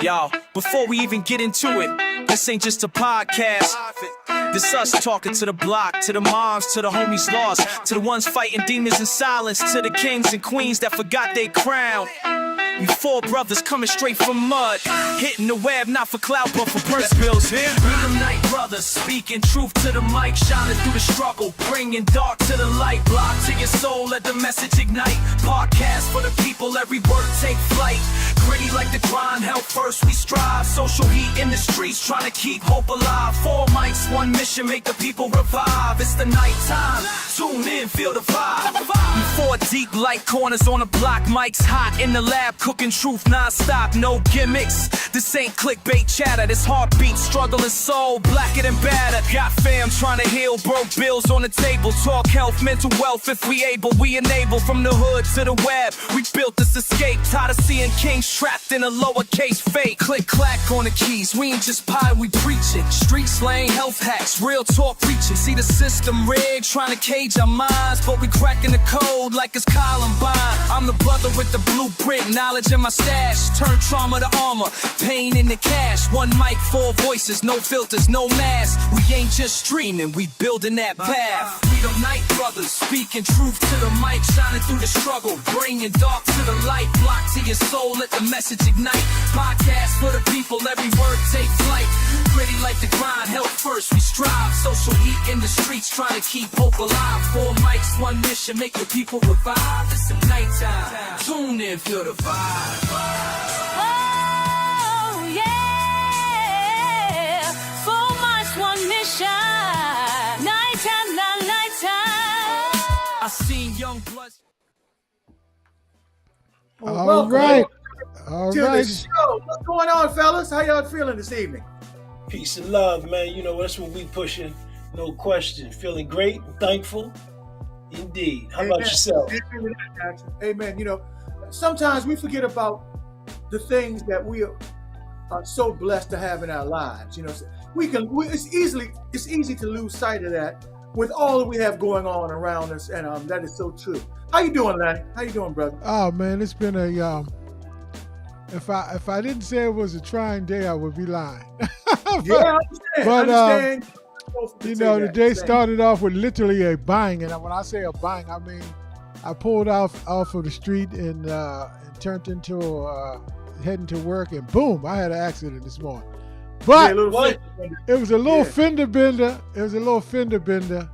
Yo, before we even get into it, this ain't just a podcast. This us talking to the block, to the moms, to the homies lost, to the ones fighting demons in silence, to the kings and queens that forgot their crown. We four brothers coming straight from mud, hitting the web not for clout but for purse bills. Here, Rhythm Night brothers speaking truth to the mic, shining through the struggle, bringing dark to the light. Block to your soul, let the message ignite. Podcast for the people, every word take flight. Gritty like the grind, hell first we strive. Social heat in the streets, trying to keep hope alive. 4 mics, one mission, make the people revive. It's the night time, tune in, feel the vibe. We 4 deep like corners on a block, mics hot in the lab, cooking truth non-stop, no gimmicks. This ain't clickbait chatter, this heartbeat, struggle and soul, blacker than batter. Got fam trying to heal, broke bills on the table. Talk health, mental wealth, if we able, we enable. From the hood to the web, we built this escape. Tired of seeing kings trapped in a lowercase fake. Click clack on the keys, we ain't just pie, we preach it. Street slang, health hacks, real talk preaching. See the system rigged, trying to cage our minds, but we cracking the code like it's Columbine. I'm the brother with the blueprint, knowledge in my stash. Turn trauma to armor, pain into cash. 1 mic, 4 voices, no filters, no mask. We ain't just streaming, we building that path. Freedom Night brothers, speaking truth to the mic, shining through the struggle, bringing dark to the light. Block to your soul, let the message ignite. Podcast for the people, every word take flight. Gritty like the grind, health first we strive. Social heat in the streets, trying to keep hope alive. 4 mics, one mission, make the people revive. It's the nighttime, tune in, feel the vibe. Oh yeah, 4 mics, one mission. Nighttime, nighttime. I seen young bloods. All right. All to right. the show. What's going on, fellas? How y'all feeling this evening? Peace and love, man. You know, that's what we pushing, no question. Feeling great, thankful, indeed. How about yourself? Amen. You know, sometimes we forget about the things that we are so blessed to have in our lives. You know, it's easy to lose sight of that with all that we have going on around us, and that is so true. How you doing, Lanny? How you doing, brother? Oh man, it's been a if I didn't say it was a trying day, I would be lying. Yeah, I understand. But I understand. you know, the day started off with literally a bang, and when I say a bang, I mean I pulled off of the street and turned into heading to work, and boom, I had an accident this morning. But it was a little fender bender. It was a little fender bender,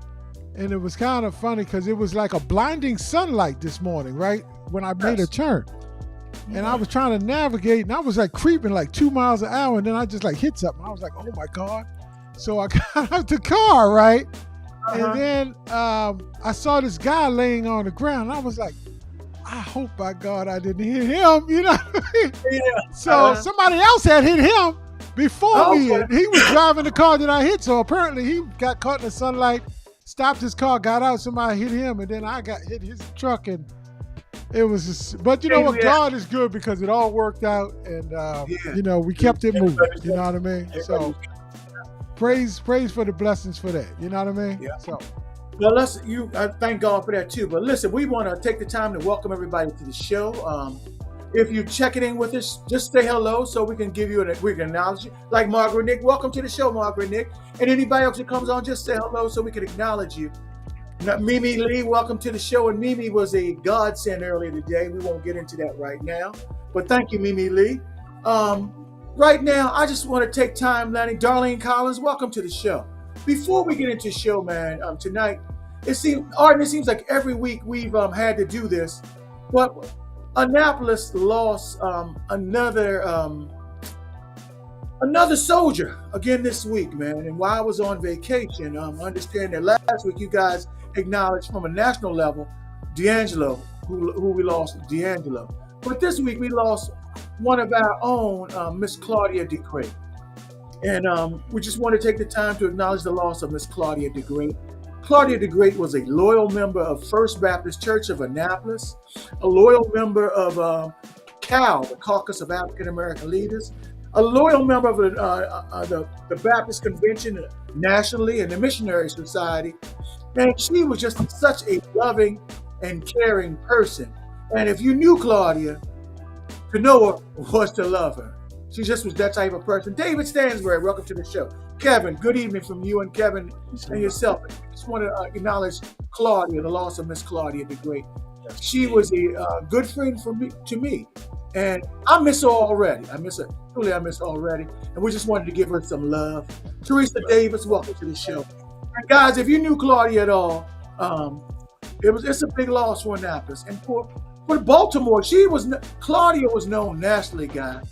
and it was kind of funny because it was like a blinding sunlight this morning, right when I made a turn. And I was trying to navigate, and I was like creeping like 2 miles an hour, and then I just like hit something. I was like, oh my God. So I got out the car, right? And then I saw this guy laying on the ground. And I was like, I hope by God I didn't hit him, you know what I mean? Yeah. So somebody else had hit him before me. And he was driving the car that I hit. So apparently he got caught in the sunlight, stopped his car, got out, somebody hit him, and then I got hit his truck, and it was just, but you know what? God is good because it all worked out, and you know, we kept it moving. You know what I mean? So praise for the blessings for that. You know what I mean? Yeah. So well, I thank God for that too. But listen, we want to take the time to welcome everybody to the show. If you're checking in with us, just say hello so we can give you we can acknowledge you. Like Margaret Nick, welcome to the show, Margaret Nick. And anybody else that comes on, just say hello so we can acknowledge you. Now, Mimi Lee, welcome to the show. And Mimi was a godsend earlier today. We won't get into that right now. But thank you, Mimi Lee. Right now, I just want to take time, Lanny. Darlene Collins, welcome to the show. Before we get into the show, man, tonight, it seems like every week we've had to do this. But Annapolis lost another soldier again this week, man. And while I was on vacation, I understand that last week you guys acknowledged from a national level D'Angelo, who we lost, D'Angelo. But this week we lost one of our own, Miss Claudia DeGreat. And we just want to take the time to acknowledge the loss of Miss Claudia DeGreat. Claudia DeGreat was a loyal member of First Baptist Church of Annapolis, a loyal member of CAL, the Caucus of African American Leaders, a loyal member of the Baptist Convention nationally and the Missionary Society. And she was just such a loving and caring person. And if you knew Claudia, to know her was to love her. She just was that type of person. David Stansbury, welcome to the show. Kevin, good evening from you and Kevin and yourself. I just want to acknowledge Claudia, the loss of Miss Claudia the Great. She was a good friend to me. And I miss her already. Truly, I miss her already. And we just wanted to give her some love. Teresa Davis, welcome to the show. And guys, if you knew Claudia at all, it's a big loss for Annapolis. And for Baltimore, Claudia was known nationally, guys.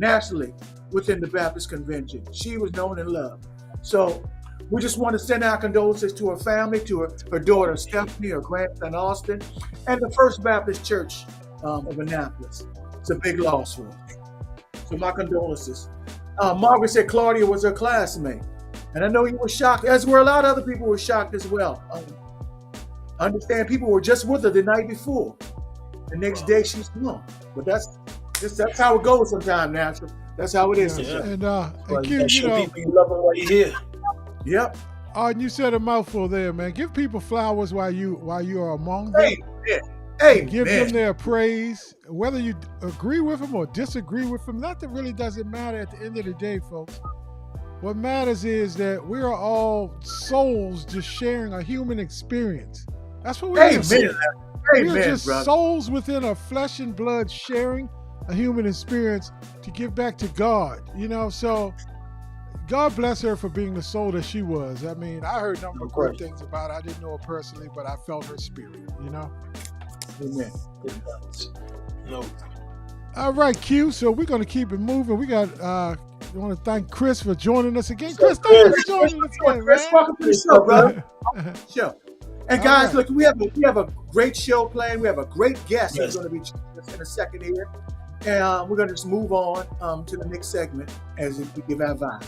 Nationally within the Baptist Convention. She was known and loved. So we just want to send our condolences to her family, to her daughter Stephanie, her grandson Austin, and the First Baptist Church of Annapolis. It's a big loss for her. So my condolences. Margaret said Claudia was her classmate. And I know you were shocked, as were a lot of other people were shocked as well. I understand people were just with her the night before. The next day she's gone. But that's how it goes sometimes, Natural. That's how it is. Yeah. And Q, Show people you love them while you're here. Yep. And you said a mouthful there, man. Give people flowers while you are among them. Hey, give them their praise, whether you agree with them or disagree with them. That really doesn't matter at the end of the day, folks. What matters is that we are all souls just sharing a human experience. That's what we are. We are just souls within a flesh and blood sharing a human experience to give back to God. So God bless her for being the soul that she was. I mean, I heard a number of great things about her. I didn't know her personally, but I felt her spirit, Amen. No. All right, Q. So we're going to keep it moving. We got, I want to thank Chris for joining us again. Chris, thank you for joining us again, Chris, man. welcome to the show, brother. Show. And guys, look, we have a great show planned. We have a great guest who's going to be joining us in a second here. And we're going to just move on to the next segment as we give our vibe.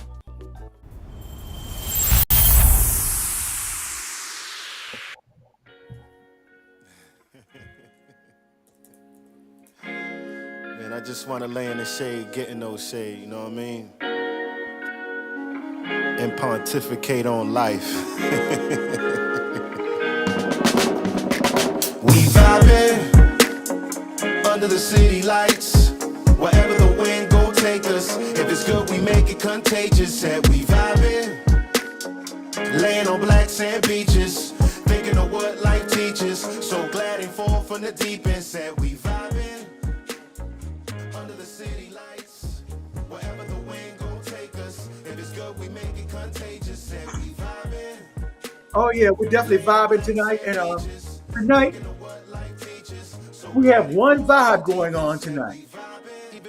Man, I just want to lay in the shade, get in those shade, you know what I mean? And pontificate on life. We vibing under the city lights. Wherever the wind go take us. If it's good, we make it contagious. Said we vibing, laying on black sand beaches, thinking of what life teaches. So glad and fall from the deep end. Said we vibing under the city lights. Wherever the wind go take us. If it's good, we make it contagious. Said we vibing. Oh yeah, we're definitely vibing tonight. And tonight we have one vibe going on tonight.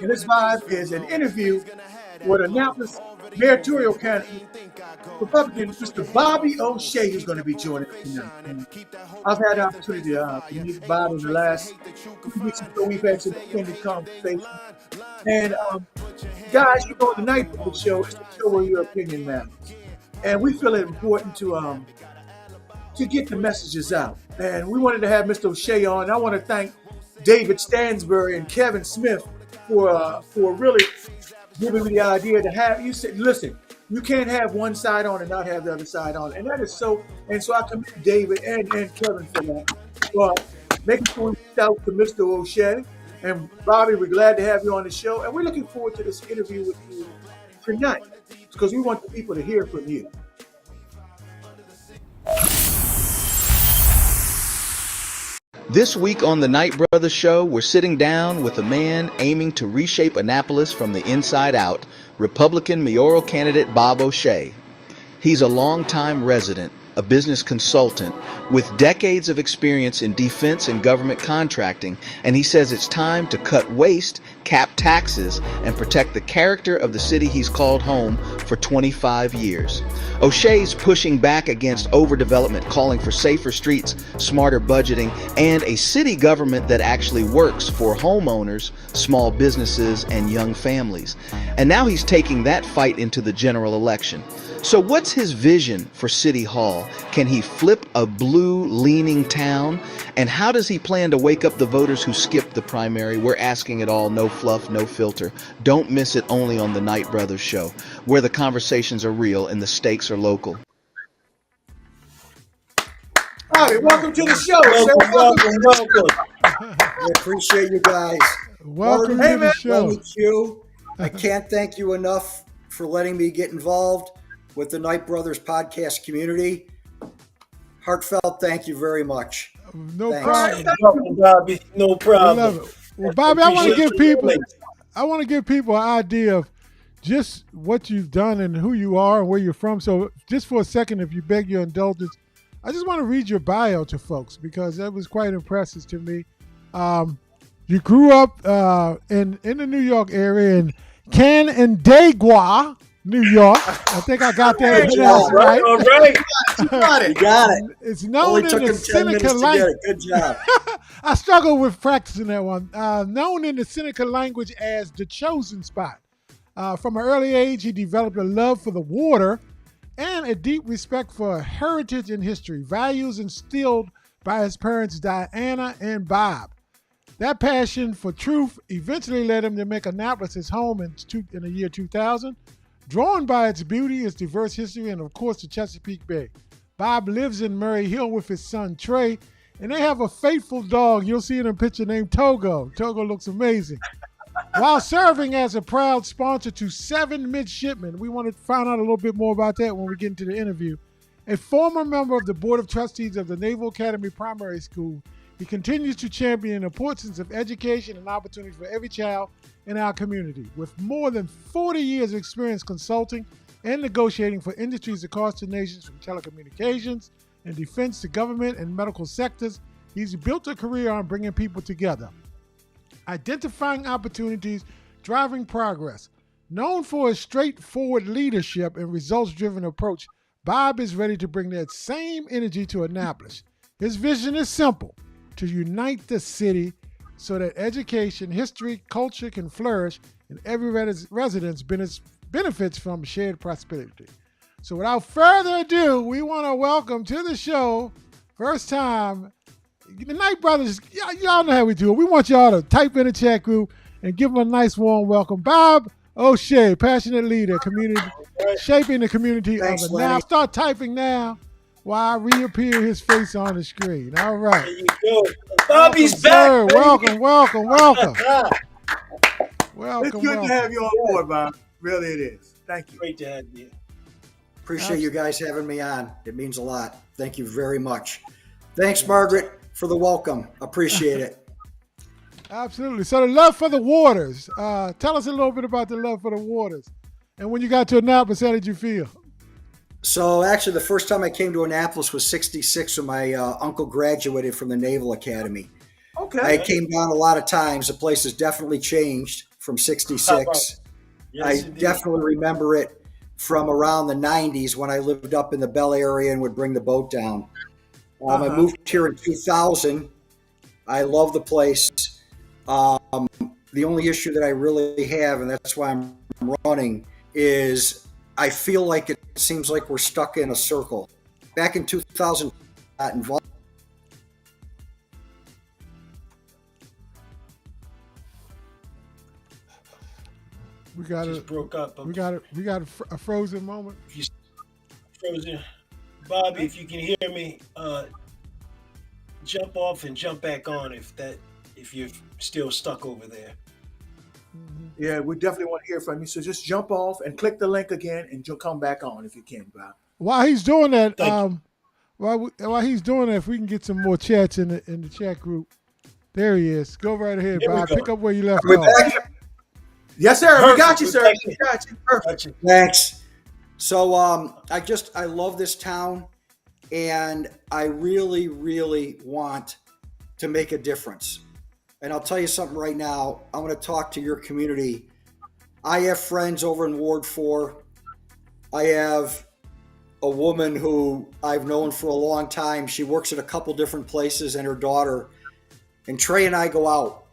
And this vibe is an interview with Annapolis mayoral candidate, Republican Mr. Bobby O'Shea, who's going to be joining us tonight. And I've had the opportunity to meet Bobby in the last 2 weeks ago. We've had some extended conversation. And guys, the night of the show is the show where your opinion matters. And we feel it important to get the messages out. And we wanted to have Mr. O'Shea on. I want to thank David Stansbury and Kevin Smith for really giving me the idea to have you said, listen, you can't have one side on and not have the other side on. And that is so, and so I commend David and Kevin for that. Making sure we reach out to Mr. O'Shea. And Bobby, we're glad to have you on the show. And we're looking forward to this interview with you tonight because we want the people to hear from you. This week on the Knight Brothers Show, we're sitting down with a man aiming to reshape Annapolis from the inside out, Republican mayoral candidate Bob O'Shea. He's a longtime resident, a business consultant with decades of experience in defense and government contracting, and he says it's time to cut waste, cap taxes, and protect the character of the city he's called home for 25 years. O'Shea's pushing back against overdevelopment, calling for safer streets, smarter budgeting, and a city government that actually works for homeowners, small businesses, and young families. And now he's taking that fight into the general election. So what's his vision for City Hall? Can he flip a blue-leaning town? And how does he plan to wake up the voters who skipped the primary? We're asking it all, no fluff, no filter. Don't miss it only on the Knight Brothers Show, where the conversations are real and the stakes are local. Bobby, welcome to the show. Welcome. I appreciate you guys. Welcome to the show. Q. I can't thank you enough for letting me get involved with the Knight Brothers podcast community. Heartfelt thank you very much. No Thanks. problem. Welcome, Bobby. No We problem. love it. Well, Bobby, I want to Appreciate give your people, feelings. an idea of just what you've done and who you are and where you're from. So, just for a second, if you beg your indulgence, I just want to read your bio to folks because that was quite impressive to me. You grew up in the New York area in Canandaigua, New York. I think I got that Good job. right. All right. You got You it. got it. It's known Only in took the him 10 minutes Seneca to get language. it. Good job. I struggle with practicing that one. Known in the Seneca language as the chosen spot. From an early age, he developed a love for the water and a deep respect for heritage and history, values instilled by his parents Diana and Bob. That passion for truth eventually led him to make Annapolis his home in the year 2000, drawn by its beauty, its diverse history, and of course the Chesapeake Bay. Bob lives in Murray Hill with his son Trey, and they have a faithful dog. You'll see it in a picture named Togo. Togo looks amazing. While serving as a proud sponsor to 7 midshipmen, we want to find out a little bit more about that when we get into the interview. A former member of the Board of Trustees of the Naval Academy Primary School, he continues to champion the importance of education and opportunity for every child in our community. With more than 40 years of experience consulting and negotiating for industries across the nations from telecommunications and defense to government and medical sectors, he's built a career on bringing people together, identifying opportunities, driving progress. Known for his straightforward leadership and results-driven approach, Bob is ready to bring that same energy to Annapolis. His vision is simple: to unite the city so that education, history, culture can flourish and every resident benefits from shared prosperity. So without further ado, we want to welcome to the show, first time, the Knight Brothers. Y'all know how we do it. We want y'all to type in the chat group and give them a nice warm welcome. Bob O'Shea, passionate leader, community, shaping the community Thanks, of Lenny. Annapolis. Start typing now while I reappear his face on the screen. All right. There you go. Bobby's Welcome, sir. back. baby. Welcome. Welcome. It's Welcome. good to have you on board, Bob. Really, it is. Thank you. Great to have you. Appreciate you guys having me on. It means a lot. Thank you very much. Thanks, Margaret, for the welcome. Appreciate it. Absolutely. So the love for the waters. Tell us a little bit about the love for the waters. And when you got to Annapolis, how did you feel? So actually, the first time I came to Annapolis was '66 when my uncle graduated from the Naval Academy. Okay. I came down a lot of times. The place has definitely changed from '66. Yes, I indeed. definitely remember it from around the 90s when I lived up in the Bell area and would bring the boat down. I moved here in 2000. I love the place. The only issue that I really have, and that's why I'm running, is I feel like it seems like we're stuck in a circle. Back in 2000, I got involved. We got Just broke up. a frozen moment. Frozen. Bobby, if you can hear me, jump off and jump back on if you're still stuck over there. Yeah, we definitely want to hear from you. So just jump off and click the link again, and you'll come back on if you can, Bob. While he's doing that, Thank while he's doing that, if we can get some more chats in the chat group. There he is. Go right ahead, Here we Bob. go. Pick up where you left We're off. back. Yes, sir. We got you, sir. Perfect. We got you. Perfect. Gotcha. Thanks. So I love this town, and I really, really want to make a difference. And I'll tell you something right now. I'm going to talk to your community. I have friends over in Ward 4. I have a woman who I've known for a long time. She works at a couple different places, and her daughter. And Trey and I go out.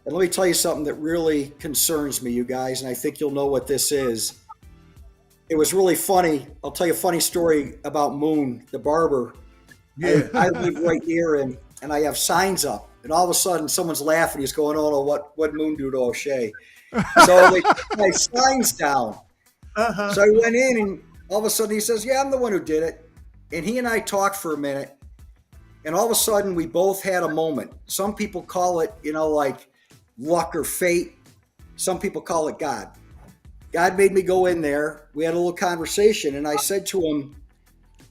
And let me tell you something that really concerns me, you guys, and I think you'll know what this is. It was really funny. I'll tell you a funny story about Moon, the barber. Yeah. I live right near him, and I have signs up. And all of a sudden, someone's laughing. He's going, "Oh, no, what Moon do to O'Shea?" So they put my signs down. So I went in, and all of a sudden he says, "Yeah, I'm the one who did it." And he and I talked for a minute, and all of a sudden we both had a moment. Some people call it, like luck or fate. Some people call it God. God made me go in there. We had a little conversation, and I said to him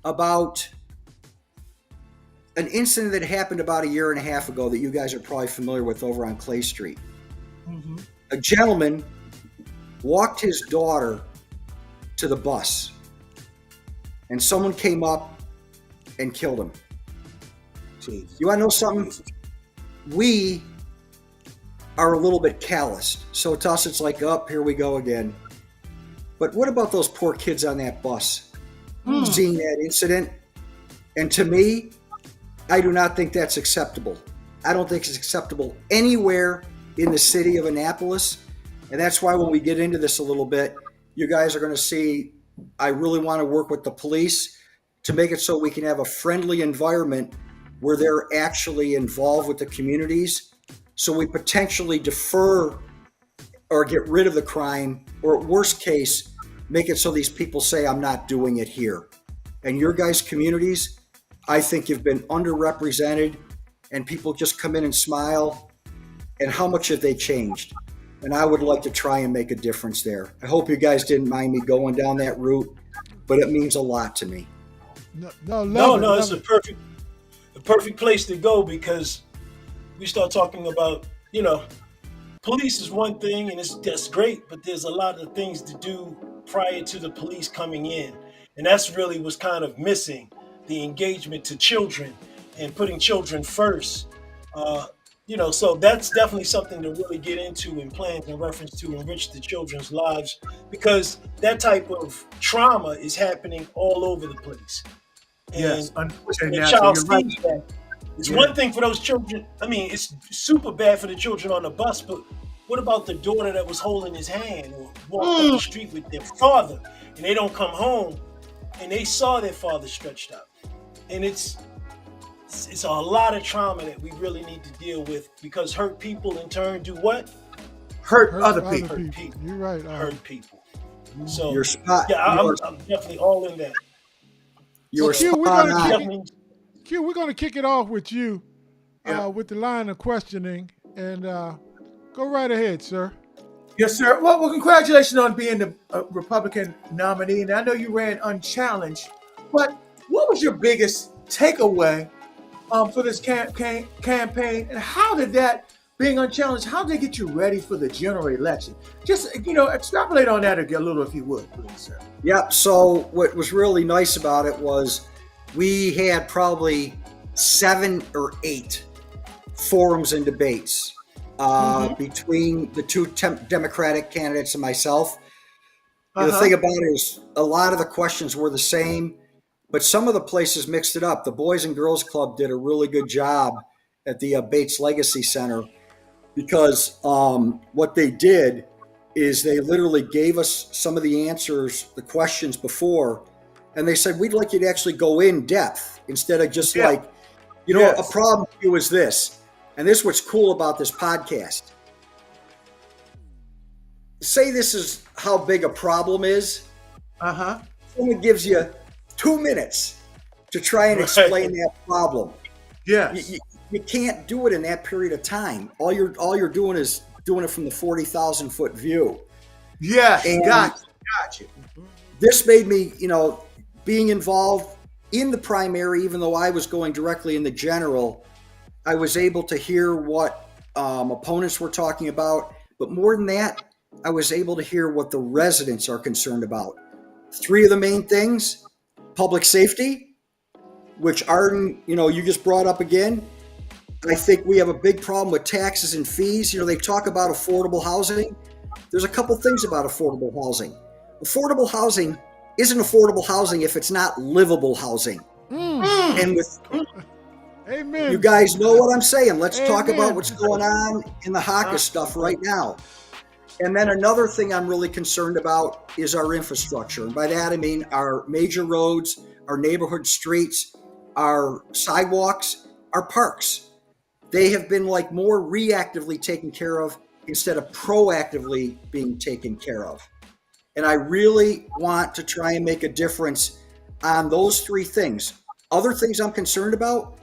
about an incident that happened about a year and a half ago that you guys are probably familiar with over on Clay Street. Mm-hmm. A gentleman walked his daughter to the bus, and someone came up and killed him. Jeez. You want to know something? We are a little bit calloused. So to us, it's like, up, here we go again. But what about those poor kids on that bus? Seeing that incident? And to me, I do not think that's acceptable. I don't think it's acceptable anywhere in the city of Annapolis. And that's why when we get into this a little bit, you guys are going to see, I really want to work with the police to make it so we can have a friendly environment where they're actually involved with the communities. So we potentially defer or get rid of the crime, or at worst case, make it so these people say, I'm not doing it here. And your guys' communities, I think you've been underrepresented, and people just come in and smile. And how much have they changed? And I would like to try and make a difference there. I hope you guys didn't mind me going down that route, but it means a lot to me. No, it's a perfect place to go, because we start talking about, police is one thing, and that's great, but there's a lot of things to do prior to the police coming in. And that's really what's kind of missing, the engagement to children and putting children first. So that's definitely something to really get into and plan in reference to enrich the children's lives, because that type of trauma is happening all over the place. Yes, And unfortunately, the now, child so you're right. sees that. It's one thing for those children. I mean, it's super bad for the children on the bus, but what about the daughter that was holding his hand or walked up the street with their father, and they don't come home and they saw their father stretched out? And it's a lot of trauma that we really need to deal with, because hurt people in turn do what? Hurt other people. Hurt people. You're right. Hurt people. So You're spot. yeah, I'm definitely all in that. You're Q, spot on. We're going to kick it off with you Yeah. with the line of questioning, and go right ahead, sir. Yes, sir. Well, congratulations on being the Republican nominee. And I know you ran unchallenged, but what was your biggest takeaway for this campaign? And how did that, being unchallenged, how did they get you ready for the general election? Just, extrapolate on that a little, if you would, please, sir. Yep. So what was really nice about it was we had probably 7 or 8 forums and debates between the two Democratic candidates and myself. The thing about it is a lot of the questions were the same, but some of the places mixed it up. The Boys and Girls Club did a really good job at the Bates Legacy Center, because what they did is they literally gave us some of the answers, the questions before, and they said, we'd like you to actually go in depth instead of just a problem for you is this. And this is what's cool about this podcast. Say this is how big a problem is. Someone gives you 2 minutes to try and explain that problem. Yes. You can't do it in that period of time. All you're doing is doing it from the 40,000 foot view. Yes. And Gotcha. this made me, being involved in the primary, even though I was going directly in the general, I was able to hear what opponents were talking about. But more than that, I was able to hear what the residents are concerned about. 3 of the main things: public safety, which Arden, you just brought up again. I think we have a big problem with taxes and fees. They talk about affordable housing. There's a couple things about affordable housing. Affordable housing isn't affordable housing if it's not livable housing. And with Amen. you guys know what I'm saying. Let's talk Amen. about what's going on in the HACA stuff right now. And then another thing I'm really concerned about is our infrastructure. And by that, I mean our major roads, our neighborhood streets, our sidewalks, our parks. They have been more reactively taken care of instead of proactively being taken care of. And I really want to try and make a difference on those 3 things. Other things I'm concerned about,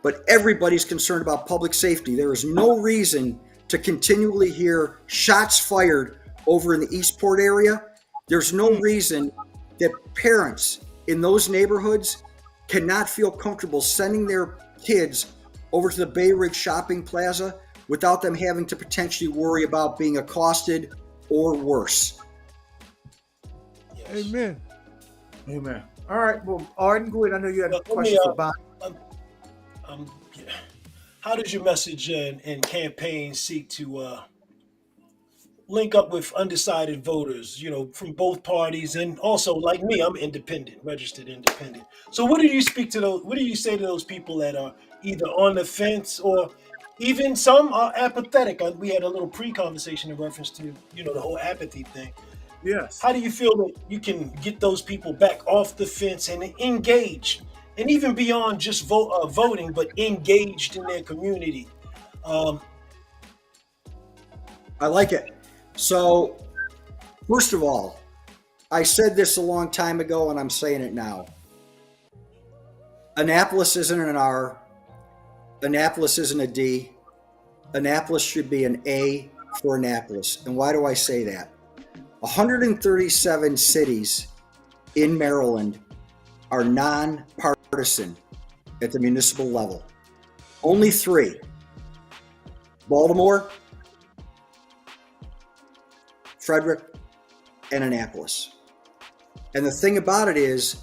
but everybody's concerned about public safety. There is no reason to continually hear shots fired over in the Eastport area, there's no reason that parents in those neighborhoods cannot feel comfortable sending their kids over to the Bay Ridge Shopping Plaza without them having to potentially worry about being accosted or worse. Yes. Amen. Amen. All right. Well, Arden, go ahead. I know you had a question for Bob. How does your message and campaign seek to link up with undecided voters, from both parties, and also like me, I'm independent, registered independent. So what do you speak to those? What do you say to those people that are either on the fence or even some are apathetic? We had a little pre-conversation in reference to the whole apathy thing. Yes. How do you feel that you can get those people back off the fence and engage, and even beyond just voting, but engaged in their community? I like it. So, first of all, I said this a long time ago and I'm saying it now. Annapolis isn't an R. Annapolis isn't a D. Annapolis should be an A for Annapolis. And why do I say that? 137 cities in Maryland are nonpartisan at the municipal level. Only 3. Baltimore, Frederick, and Annapolis. And the thing about it is,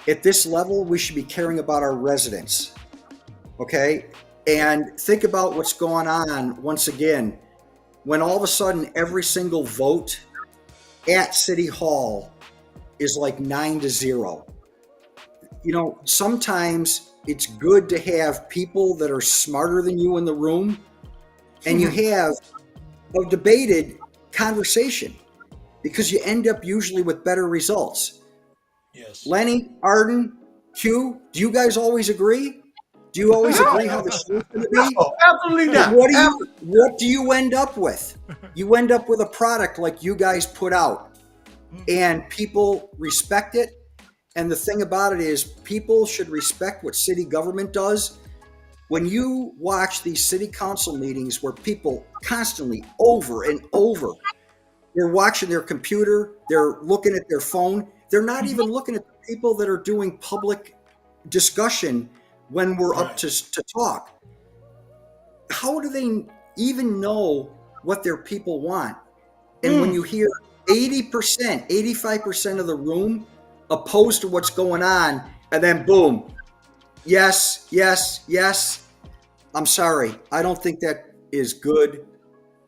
at this level, we should be caring about our residents. Okay? And think about what's going on once again, when all of a sudden every single vote at City Hall is like 9-0. Sometimes it's good to have people that are smarter than you in the room, and you have a debated conversation, because you end up usually with better results. Yes. Lenny, Arden, Q, do you guys always agree? Do you always agree how the show's going to be? No, absolutely not. What do you end up with? You end up with a product like you guys put out, and people respect it. And the thing about it is, people should respect what city government does. When you watch these city council meetings where people constantly over and over, they're watching their computer, they're looking at their phone, they're not even looking at the people that are doing public discussion when we're up to talk. How do they even know what their people want? And when you hear 80%, 85% of the room opposed to what's going on, and then boom, yes, yes, yes. I'm sorry. I don't think that is good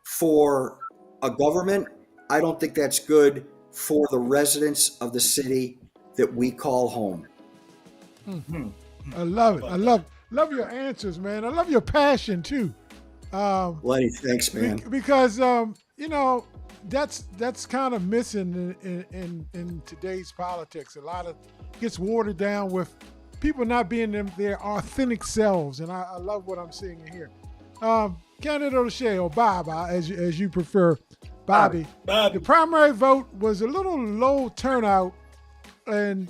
for a government. I don't think that's good for the residents of the city that we call home. I love it. I love your answers, man. I love your passion too. Lenny, thanks, man. Because that's kind of missing in today's politics. A lot of gets watered down with people not being their authentic selves, and I love what I'm seeing here. Candidate O'Shea, or Bob, as you prefer, Bobby. The primary vote was a little low turnout, and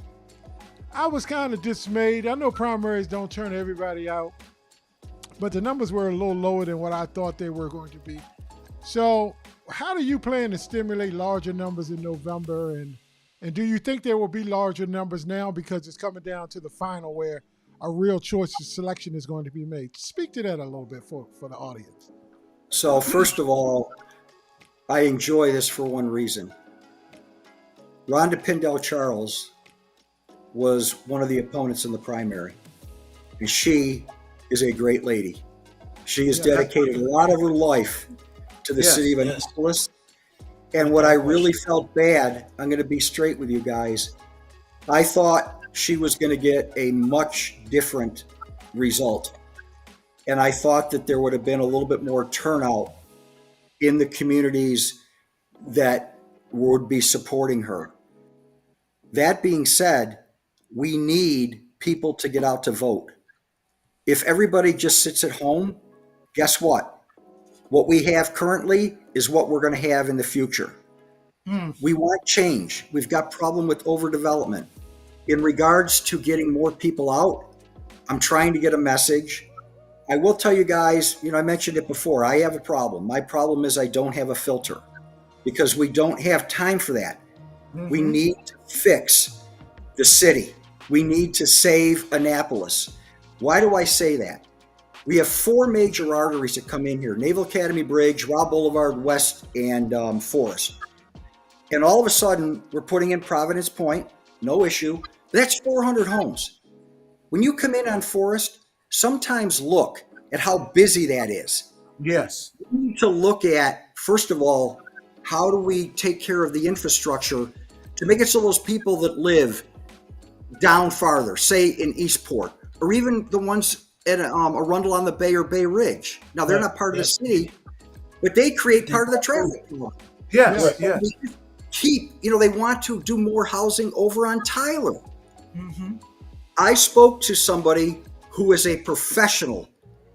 I was kind of dismayed. I know primaries don't turn everybody out, but the numbers were a little lower than what I thought they were going to be. So how do you plan to stimulate larger numbers in November? And do you think there will be larger numbers now, because it's coming down to the final where a real choice of selection is going to be made? Speak to that a little bit for the audience. So first of all, I enjoy this for one reason. Rhonda Pindell Charles was one of the opponents in the primary, and she is a great lady. She has dedicated a lot of her life to the city of Annapolis. And what I really felt bad, I'm going to be straight with you guys, I thought she was going to get a much different result. And I thought that there would have been a little bit more turnout in the communities that would be supporting her. That being said, we need people to get out to vote. If everybody just sits at home, guess what? What we have currently is what we're going to have in the future. We want change. We've got problem with overdevelopment. In regards to getting more people out, I'm trying to get a message. I will tell you guys, I mentioned it before. I have a problem. My problem is I don't have a filter because we don't have time for that. We need to fix the city. We need to save Annapolis. Why do I say that? We have 4 major arteries that come in here: Naval Academy Bridge, Robb Boulevard West, and Forest. And all of a sudden, we're putting in Providence Point, no issue. That's 400 homes. When you come in on Forest, sometimes look at how busy that is. Yes. We need to look at, first of all, how do we take care of the infrastructure to make it so those people that live down farther, say in Eastport, or even the ones at Arundel on the Bay or Bay Ridge. Now, they're not part of the city, but they create part of the traffic. Yes, yes. They want to do more housing over on Tyler. I spoke to somebody who is a professional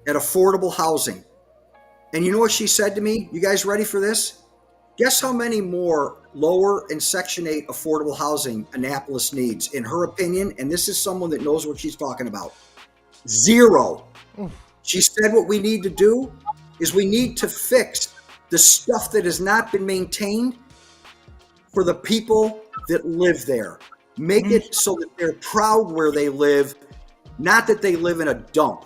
at affordable housing. And you know what she said to me? You guys ready for this? Guess how many more lower and Section 8 affordable housing Annapolis needs, in her opinion? And this is someone that knows what she's talking about. 0. She said what we need to do is we need to fix the stuff that has not been maintained for the people that live there. Make it so that they're proud where they live, not that they live in a dump.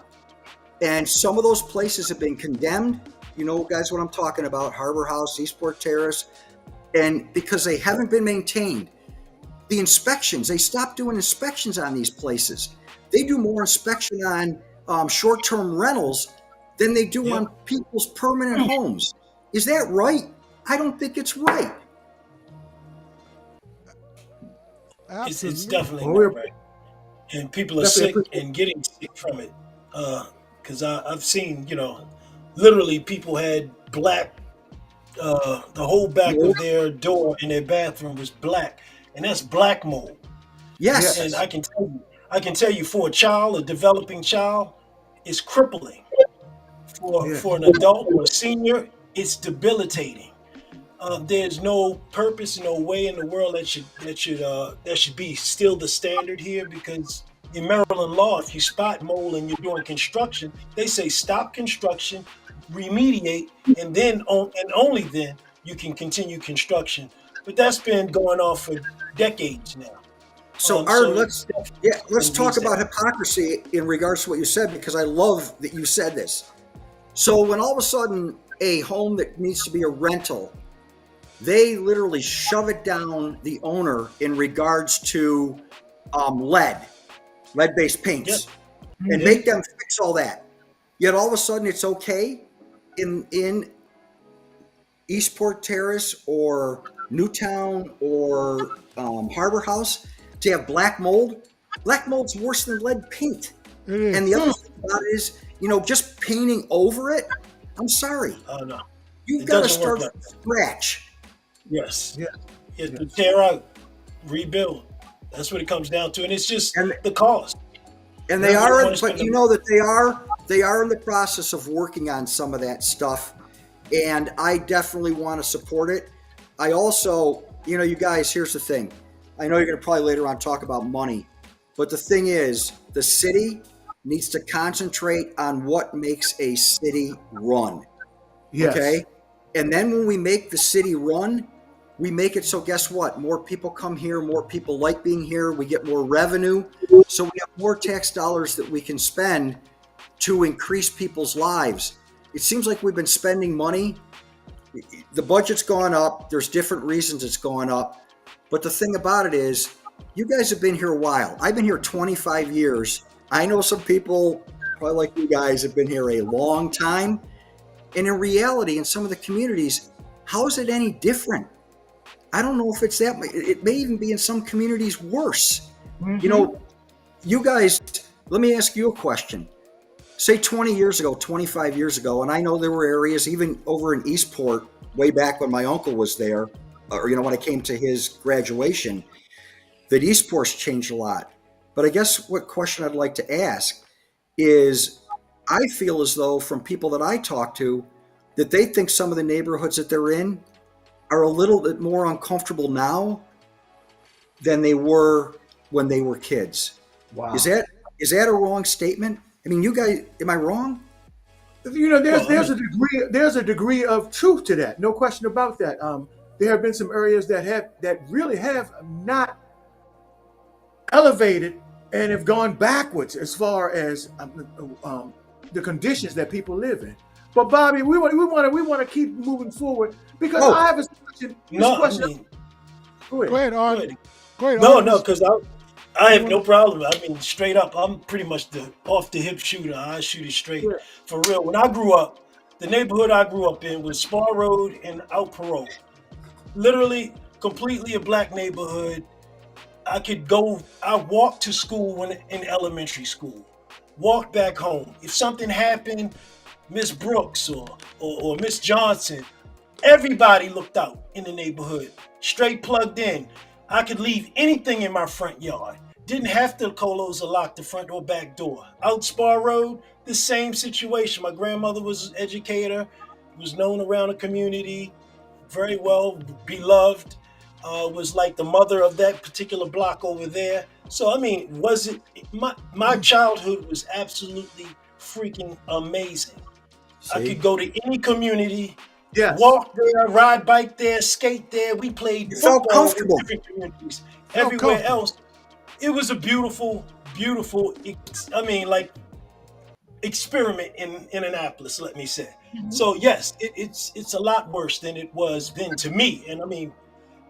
And some of those places have been condemned. You know, guys, what I'm talking about: Harbor House, Eastport Terrace. And because they haven't been maintained, the inspections, they stopped doing inspections on these places. They do more inspection on short-term rentals than they do on people's permanent homes. Is that right? I don't think it's right. Absolutely. It's definitely not right. And people are sick and getting sick from it. Because I've seen, literally people had black, the whole back of their door in their bathroom was black. And that's black mold. Yes. And I can tell you for a developing child, it's crippling. For an adult or a senior, it's debilitating. There's no purpose, no way in the world that should be still the standard here, because in Maryland law, if you spot mold and you're doing construction, they say stop construction, remediate, and then and only then you can continue construction. But that's been going on for decades now. So, Art, let's talk about hypocrisy in regards to what you said, because I love that you said this. So when all of a sudden a home that needs to be a rental, they literally shove it down the owner in regards to lead-based paints, and make them fix all that. Yet all of a sudden it's okay in Eastport Terrace or Newtown or Harbor House to have black mold. Black mold's worse than lead paint. It is. And the other thing about it is, just painting over it. I'm sorry. Oh no. You've got to start from scratch. Yes. Yeah. To tear out, rebuild. That's what it comes down to, and it's just the cost. And they are, but you know that they are in the process of working on some of that stuff, and I definitely want to support it. I also, you guys, here's the thing. I know you're going to probably later on talk about money, but the thing is, the city needs to concentrate on what makes a city run. Yes. Okay? And then when we make the city run, we make it so, guess what? More people come here, more people like being here, we get more revenue. So we have more tax dollars that we can spend to increase people's lives. It seems like we've been spending money. The budget's gone up. There's different reasons it's gone up. But the thing about it is, you guys have been here a while. I've been here 25 years. I know some people, probably like you guys, have been here a long time. And in reality, in some of the communities, how is it any different? I don't know if it's that. It may even be in some communities worse. You guys, let me ask you a question. Say 20 years ago, 25 years ago, and I know there were areas, even over in Eastport, way back when my uncle was there, or, when I came to his graduation, that Eastport's changed a lot. But I guess what question I'd like to ask is, I feel as though from people that I talk to, that they think some of the neighborhoods that they're in are a little bit more uncomfortable now than they were when they were kids. Wow. Is that a wrong statement? I mean, you guys, am I wrong? there's Well, I mean, there's a degree of truth to that, no question about that. There have been some areas that really have not elevated and have gone backwards as far as the conditions that people live in. But Bobby, we want to keep moving forward because Oh. I have a question. no, I Question. mean, Go ahead. Go ahead, go Arden. ahead. Go ahead, No, Arden. no, because I have no problem. I mean, straight up, I'm pretty much the off the hip shooter. I shoot it straight Yeah. for real. When I grew up, the neighborhood I grew up in was Spar Road and Out Parole. Literally, completely a black neighborhood. I walked to school when in elementary school, walked back home. If something happened, Miss Brooks or Miss Johnson, everybody looked out in the neighborhood, straight plugged in. I could leave anything in my front yard. Didn't have to close or lock the front or back door. Out Spar Road, the same situation. My grandmother was an educator, was known around the community, very well beloved. Was like the mother of that particular block over there. So I mean, was it my childhood was absolutely freaking amazing. I See? could go to any community, Yes. walk there, ride bike there, skate there. We played You felt football in comfortable. different communities. Felt Everywhere comfortable. else, it was a beautiful, beautiful. I mean, like experiment in Annapolis. Let me say. So yes, it's a lot worse than it was then to me. And I mean,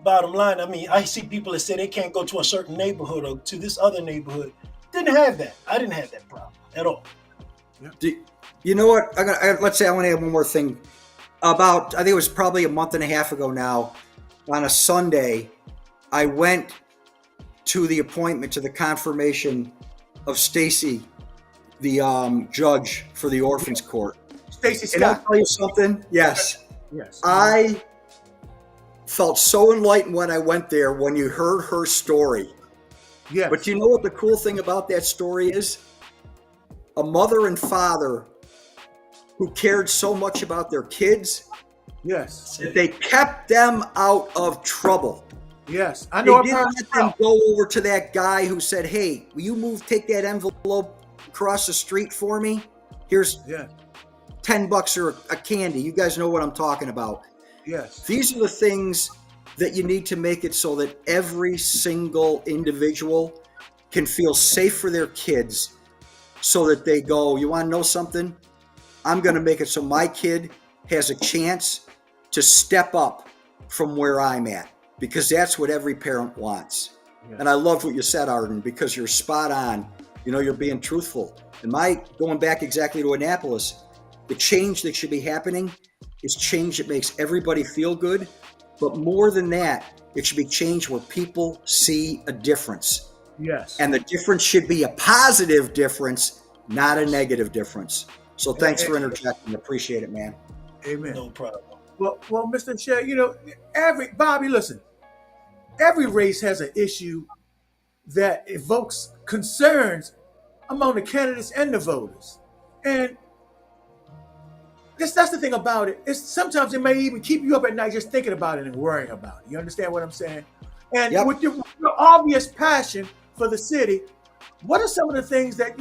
bottom line, I mean, I see people that say they can't go to a certain neighborhood or to this other neighborhood. Didn't have that. I didn't have that problem at all. You know what? Let's say I want to add one more thing. I think it was probably a month and a half ago now, on a Sunday, I went to the appointment, to the confirmation of Stacy, the judge for the orphans court. Stacy And I'll Scott. tell you something. Yes, Yes. I felt so enlightened when I went there when you heard her story. Yes. But you know what the cool thing about that story is? A mother and father who cared so much about their kids Yes. that they kept them out of trouble. Yes. I They know. didn't let them go over to that guy who said, "Hey, will you take that envelope across the street for me? Here's Yes. $10 or a candy." You guys know what I'm talking about. Yes. These are the things that you need to make it so that every single individual can feel safe for their kids, so that they go, "You want to know something? I'm going to make it so my kid has a chance to step up from where I'm at," because that's what every parent wants. Yeah. And I love what you said, Arden, because you're spot on. You know, you're being truthful. And going back exactly to Annapolis, the change that should be happening is change that makes everybody feel good. But more than that, it should be change where people see a difference. Yes. And the difference should be a positive difference, not a negative difference. So thanks for interjecting. Appreciate it, man. Amen. No problem. Well, Mr. Shea, Bobby, listen, every race has an issue that evokes concerns among the candidates and the voters. And that's the thing about it. It's sometimes it may even keep you up at night just thinking about it and worrying about it. You understand what I'm saying? And Yep. with your obvious passion for the city, what are some of the things that,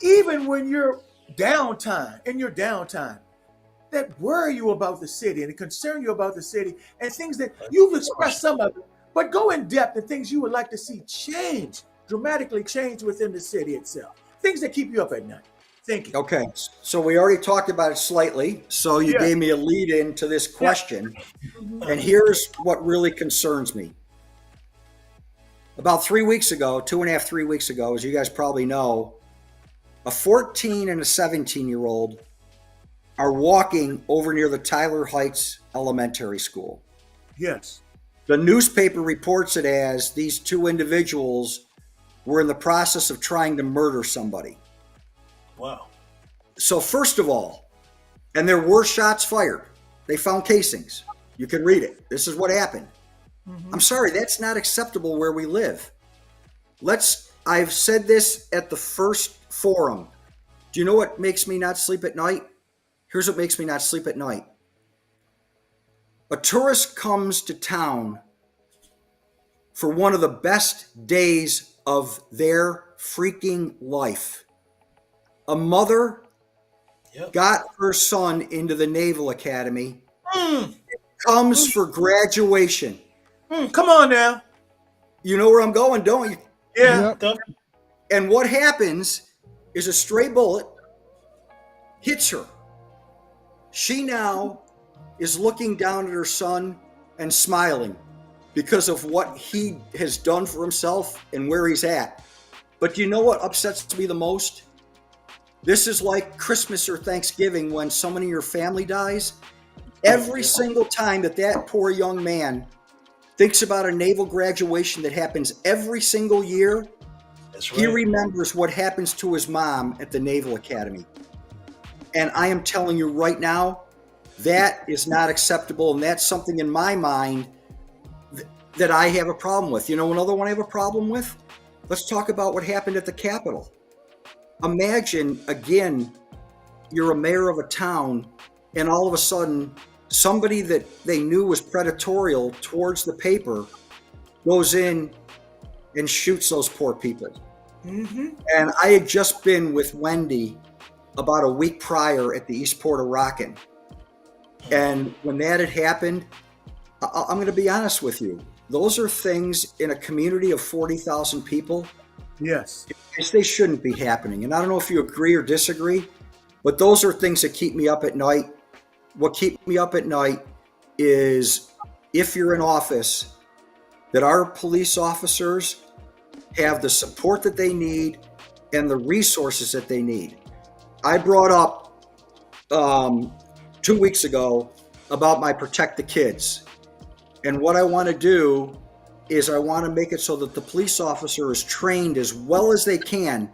even when you're in your downtime, that worry you about the city and concern you about the city, and things that you've expressed some of it, but go in depth and things you would like to see dramatically change within the city itself. Things that keep you up at night. Thinking. Okay, so we already talked about it slightly. So you Yeah. gave me a lead into this question. And here's what really concerns me. About 3 weeks ago, 2.5, 3 weeks ago, as you guys probably know, a 14 and a 17-year-old are walking over near the Tyler Heights Elementary School. Yes. The newspaper reports it as these two individuals were in the process of trying to murder somebody. Wow. So first of all, and there were shots fired. They found casings. You can read it. This is what happened. I'm sorry, that's not acceptable where we live. I've said this at the first forum. Do you know what makes me not sleep at night? Here's what makes me not sleep at night. A tourist comes to town for one of the best days of their freaking life. A mother got her son into the Naval Academy, comes for graduation. Come on now. You know where I'm going, don't you? Yeah. Yep. And what happens is a stray bullet hits her. She now is looking down at her son and smiling because of what he has done for himself and where he's at. But do you know what upsets me the most? This is like Christmas or Thanksgiving when someone in your family dies. Every single time that poor young man thinks about a naval graduation that happens every single year, he remembers what happens to his mom at the Naval Academy. And I am telling you right now, that is not acceptable. And that's something in my mind that I have a problem with. You know, another one I have a problem with? Let's talk about what happened at the Capitol. Imagine, again, you're a mayor of a town, and all of a sudden, somebody that they knew was predatorial towards the paper goes in and shoots those poor people. And I had just been with Wendy about a week prior at the Eastport of Rockin'. And when that had happened, I'm going to be honest with you. Those are things in a community of 40,000 people. Yes. They shouldn't be happening. And I don't know if you agree or disagree, but those are things that keep me up at night. What keeps me up at night is if you're in office, that our police officers have the support that they need and the resources that they need. I brought up 2 weeks ago about my Protect the Kids. And what I want to do is I want to make it so that the police officer is trained as well as they can.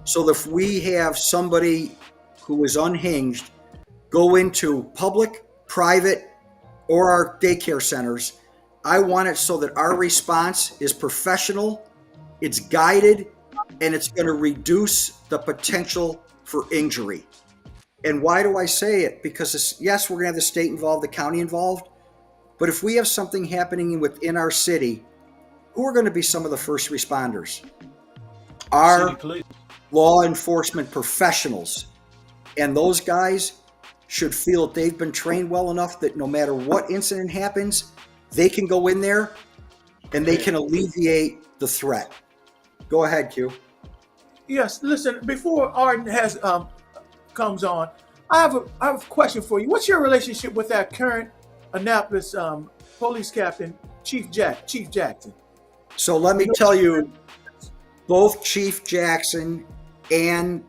So that if we have somebody who is unhinged go into public, private, or our daycare centers, I want it so that our response is professional, it's guided, and it's going to reduce the potential for injury. And why do I say it? Because yes, we're going to have the state involved, the county involved, but if we have something happening within our city, who are going to be some of the first responders? Our law enforcement professionals. And those guys should feel that they've been trained well enough that no matter what incident happens, they can go in there and they can alleviate the threat. Go ahead, Q. Yes. Listen, before Arden comes on, I have a question for you. What's your relationship with that current Annapolis police captain, Chief Jackson? So let me tell you, both Chief Jackson and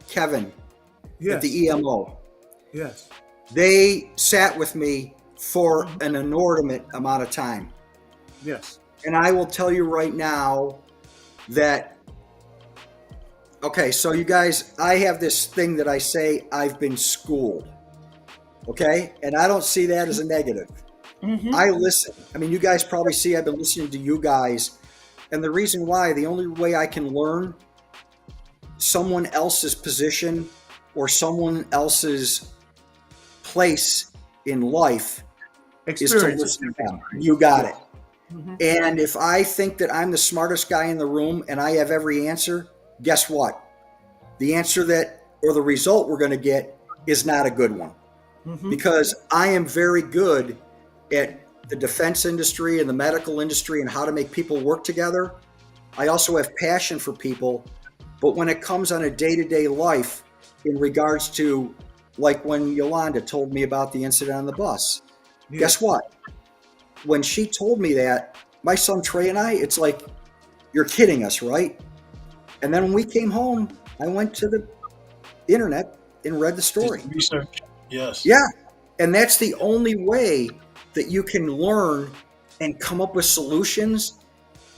Kevin at the EMO, they sat with me for an inordinate amount of time. Yes. And I will tell you right now that, okay, so you guys, I have this thing that I say I've been schooled. Okay? And I don't see that as a negative. I listen. I mean, you guys probably see I've been listening to you guys. And the reason why, the only way I can learn someone else's position or someone else's place in life is to listen to them. You got it. And if I think that I'm the smartest guy in the room and I have every answer, guess what? The answer or the result we're going to get is not a good one. Because I am very good at the defense industry and the medical industry and how to make people work together. I also have passion for people, but when it comes on a day-to-day life in regards to, like when Yolanda told me about the incident on the bus, guess what? When she told me that, my son Trey and I, it's like, you're kidding us, right? And then when we came home, I went to the internet and read the story. Research. Yes. Yeah. And that's the only way that you can learn and come up with solutions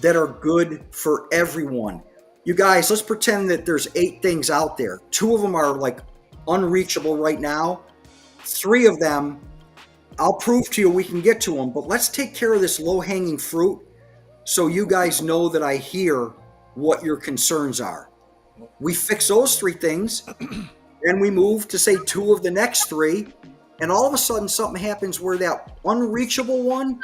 that are good for everyone. You guys, let's pretend that there's 8 things out there. 2 of them are like unreachable right now. 3 of them, I'll prove to you we can get to them, but let's take care of this low-hanging fruit so you guys know that I hear what your concerns are. We fix those 3 things, and we move to say 2 of the next 3, and all of a sudden something happens where that unreachable one,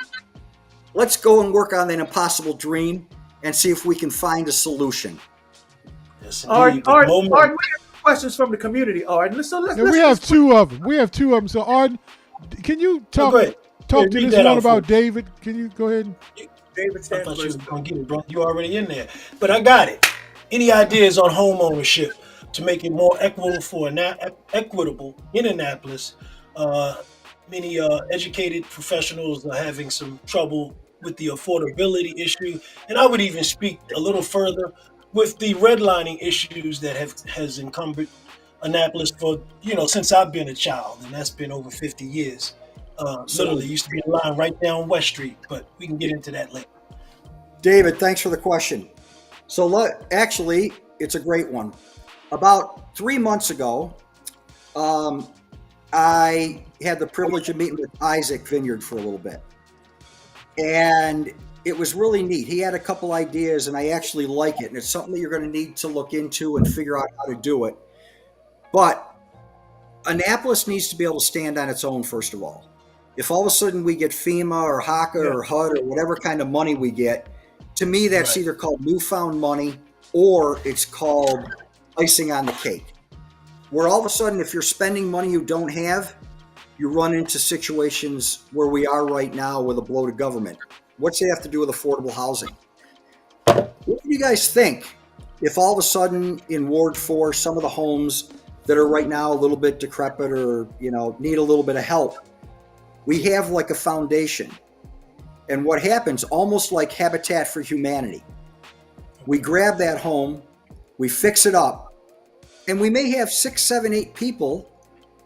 let's go and work on that impossible dream and see if we can find a solution. Yes, Art, we have a questions from the community. All right, let's we have two of them. We have two of them. So, Arden, can you talk go ahead. to Read this that one out about for David? Can you go ahead? David I thought you Stanford. were going to get it, bro. You already in there. But I got it. Any ideas on home ownership to make it more equitable in Annapolis? Many educated professionals are having some trouble with the affordability issue, and I would even speak a little further with the redlining issues that has encumbered Annapolis for since I've been a child, and that's been over 50 years. Literally used to be a line right down West Street, but we can get into that later. David, thanks for the question. So actually, it's a great one. About 3 months ago, I had the privilege of meeting with Isaac Vineyard for a little bit. And it was really neat. He had a couple ideas, and I actually like it. And it's something that you're going to need to look into and figure out how to do it. But Annapolis needs to be able to stand on its own, first of all. If all of a sudden we get FEMA or HACA or HUD or whatever kind of money we get, to me, that's either called newfound money or it's called icing on the cake. Where all of a sudden, if you're spending money you don't have, you run into situations where we are right now with a bloated government. What's it have to do with affordable housing? What do you guys think if all of a sudden in Ward 4, some of the homes that are right now a little bit decrepit or need a little bit of help, we have like a foundation? And what happens, almost like Habitat for Humanity, we grab that home, we fix it up, and we may have 6, 7, 8 people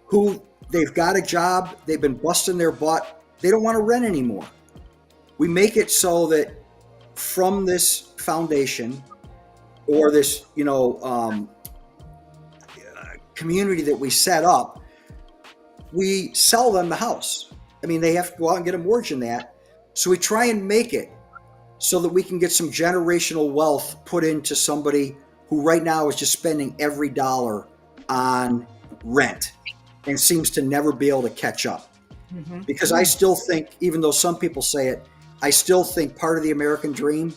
who they've got a job, they've been busting their butt, they don't want to rent anymore. We make it so that from this foundation or this, community that we set up, we sell them the house. I mean, they have to go out and get a mortgage in that. So we try and make it so that we can get some generational wealth put into somebody who right now is just spending every dollar on rent and seems to never be able to catch up. Mm-hmm. Because I still think, even though some people say it, I still think part of the American dream,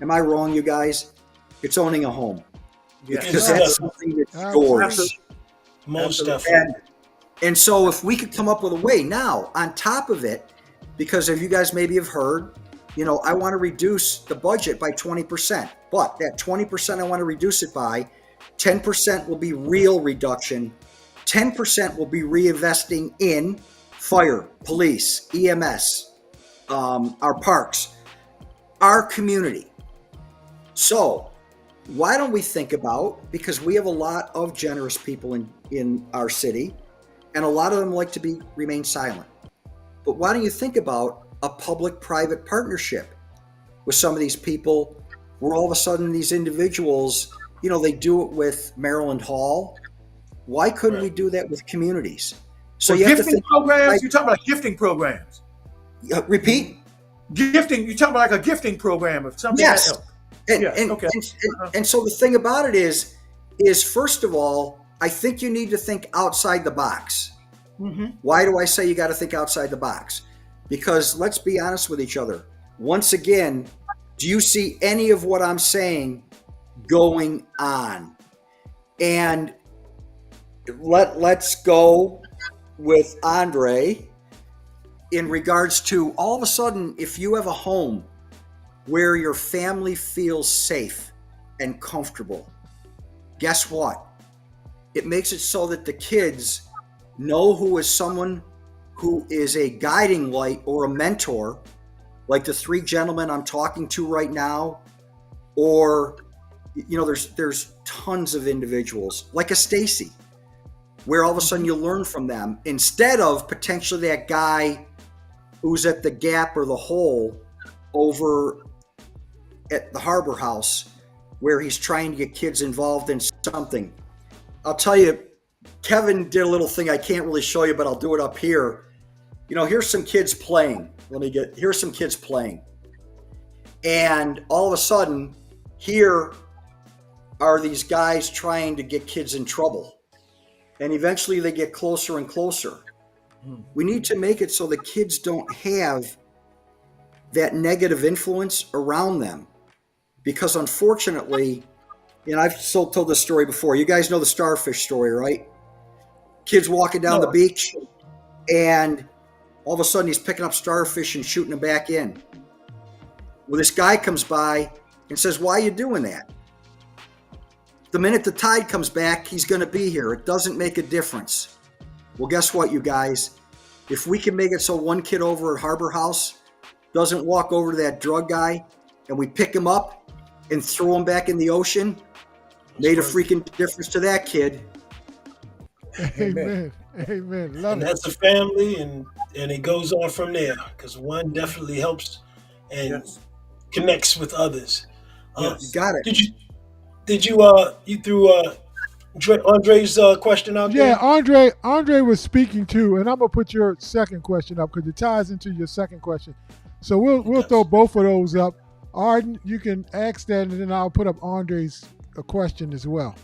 am I wrong, you guys? It's owning a home. Yes. Because that's something that's yours. Most definitely. And so if we could come up with a way now on top of it, because if you guys maybe have heard, I want to reduce the budget by 20%, but that 20% I want to reduce it by, 10% will be real reduction. 10% will be reinvesting in fire, police, EMS, our parks, our community. So why don't we think about, because we have a lot of generous people in our city, and a lot of them like to remain silent. But why don't you think about a public-private partnership with some of these people where all of a sudden these individuals, they do it with Maryland Hall. Why couldn't we do that with communities? So you have to think programs. You're talking about gifting programs. Repeat. Gifting. You're talking about like a gifting program of something. Yes. Okay. And so the thing about it is first of all, I think you need to think outside the box. Mm-hmm. Why do I say you got to think outside the box? Because let's be honest with each other. Once again, do you see any of what I'm saying going on? And let's go with Andre in regards to all of a sudden, if you have a home where your family feels safe and comfortable, guess what? It makes it so that the kids know who is someone who is a guiding light or a mentor, like the 3 gentlemen I'm talking to right now, or there's tons of individuals like a Stacy, where all of a sudden you learn from them instead of potentially that guy who's at the Gap or the Hole over at the Harbor House, where he's trying to get kids involved in something. I'll tell you, Kevin did a little thing I can't really show you, but I'll do it up here. Here's some kids playing. Here's some kids playing. And all of a sudden, here are these guys trying to get kids in trouble. And eventually they get closer and closer. We need to make it so the kids don't have that negative influence around them. Because unfortunately, And I've told this story before. You guys know the starfish story, right? Kid's walking down the beach, and all of a sudden he's picking up starfish and shooting them back in. Well, this guy comes by and says, "Why are you doing that?" The minute the tide comes back, he's going to be here. It doesn't make a difference. Well, guess what, you guys? If we can make it so one kid over at Harbor House doesn't walk over to that drug guy and we pick him up and throw him back in the ocean, made a freaking difference to that kid. Amen. Amen. Love And it. that's a family, and it goes on from there, because one definitely helps and connects with others. You got it. Did you threw Andre's question out there? Yeah, Andre was speaking too, and I'm gonna put your second question up because it ties into your second question. So we'll throw both of those up. Arden, you can ask that, and then I'll put up Andre's question as well.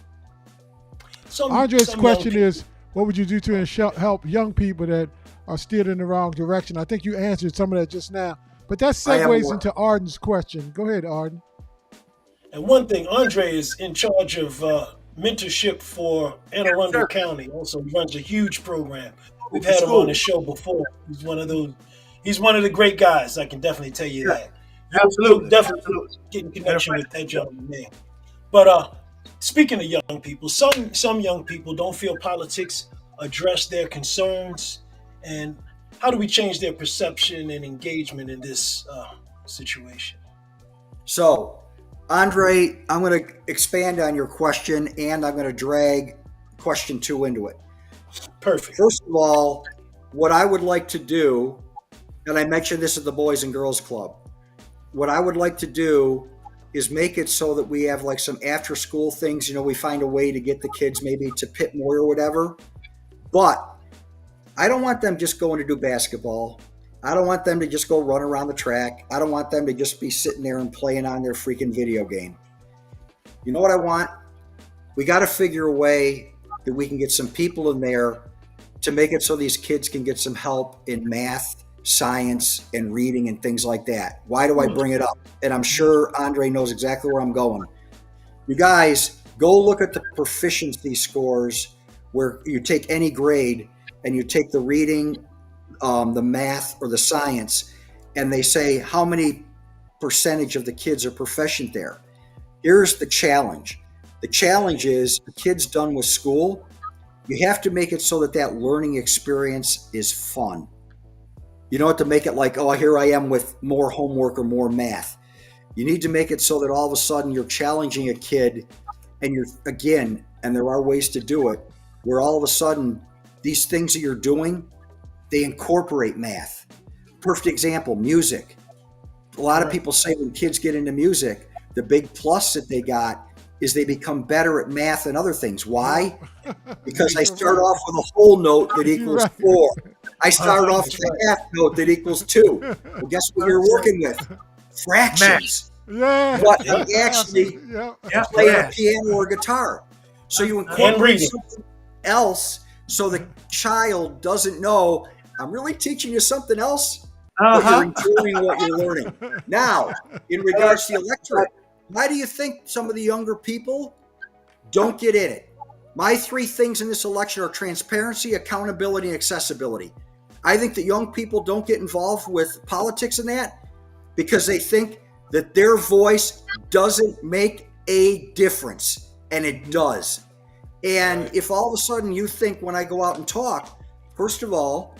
Andre's question is, what would you do to help young people that are steered in the wrong direction? I think you answered some of that just now, but that segues into Arden's question. Go ahead, Arden. And one thing, Andre is in charge of mentorship for Anne Arundel County. Also runs a huge program. We've had him on the show before. He's one of the great guys. I can definitely tell you that. Absolutely. Definitely getting connection with that gentleman there. But speaking of young people, some young people don't feel politics address their concerns. And how do we change their perception and engagement in this situation? So, Andre, I'm going to expand on your question, and I'm going to drag question 2 into it. Perfect. First of all, what I would like to do, and I mentioned this at the Boys and Girls Club, what I would like to do is make it so that we have like some after school things. We find a way to get the kids maybe to pit more or whatever. But I don't want them just going to do basketball. I don't want them to just go run around the track. I don't want them to just be sitting there and playing on their freaking video game. You know what I want? We got to figure a way that we can get some people in there to make it so these kids can get some help in math, science, and reading and things like that. Why do I bring it up? And I'm sure Andre knows exactly where I'm going. You guys, go look at the proficiency scores where you take any grade and you take the reading, the math, or the science, and they say how many percentage of the kids are proficient there. Here's the challenge. The challenge is the kid's done with school. You have to make it so that learning experience is fun. You don't have to make it like, oh, here I am with more homework or more math. You need to make it so that all of a sudden you're challenging a kid, and and there are ways to do it, where all of a sudden these things that you're doing, they incorporate math. Perfect example, music. A lot of people say when kids get into music, the big plus that they got is they become better at math and other things. Why? Because I start off with a whole note that equals 4. I started off with a half note that equals 2. Well, guess what you're working with? Fractions. Yeah. But you actually play a piano or guitar. So you incorporate something else so the child doesn't know, I'm really teaching you something else, but you're enjoying what you're learning. Now, in regards to the electorate, why do you think some of the younger people don't get in it? My 3 things in this election are transparency, accountability, and accessibility. I think that young people don't get involved with politics in that because they think that their voice doesn't make a difference, and it does. And if all of a sudden you think when I go out and talk, first of all,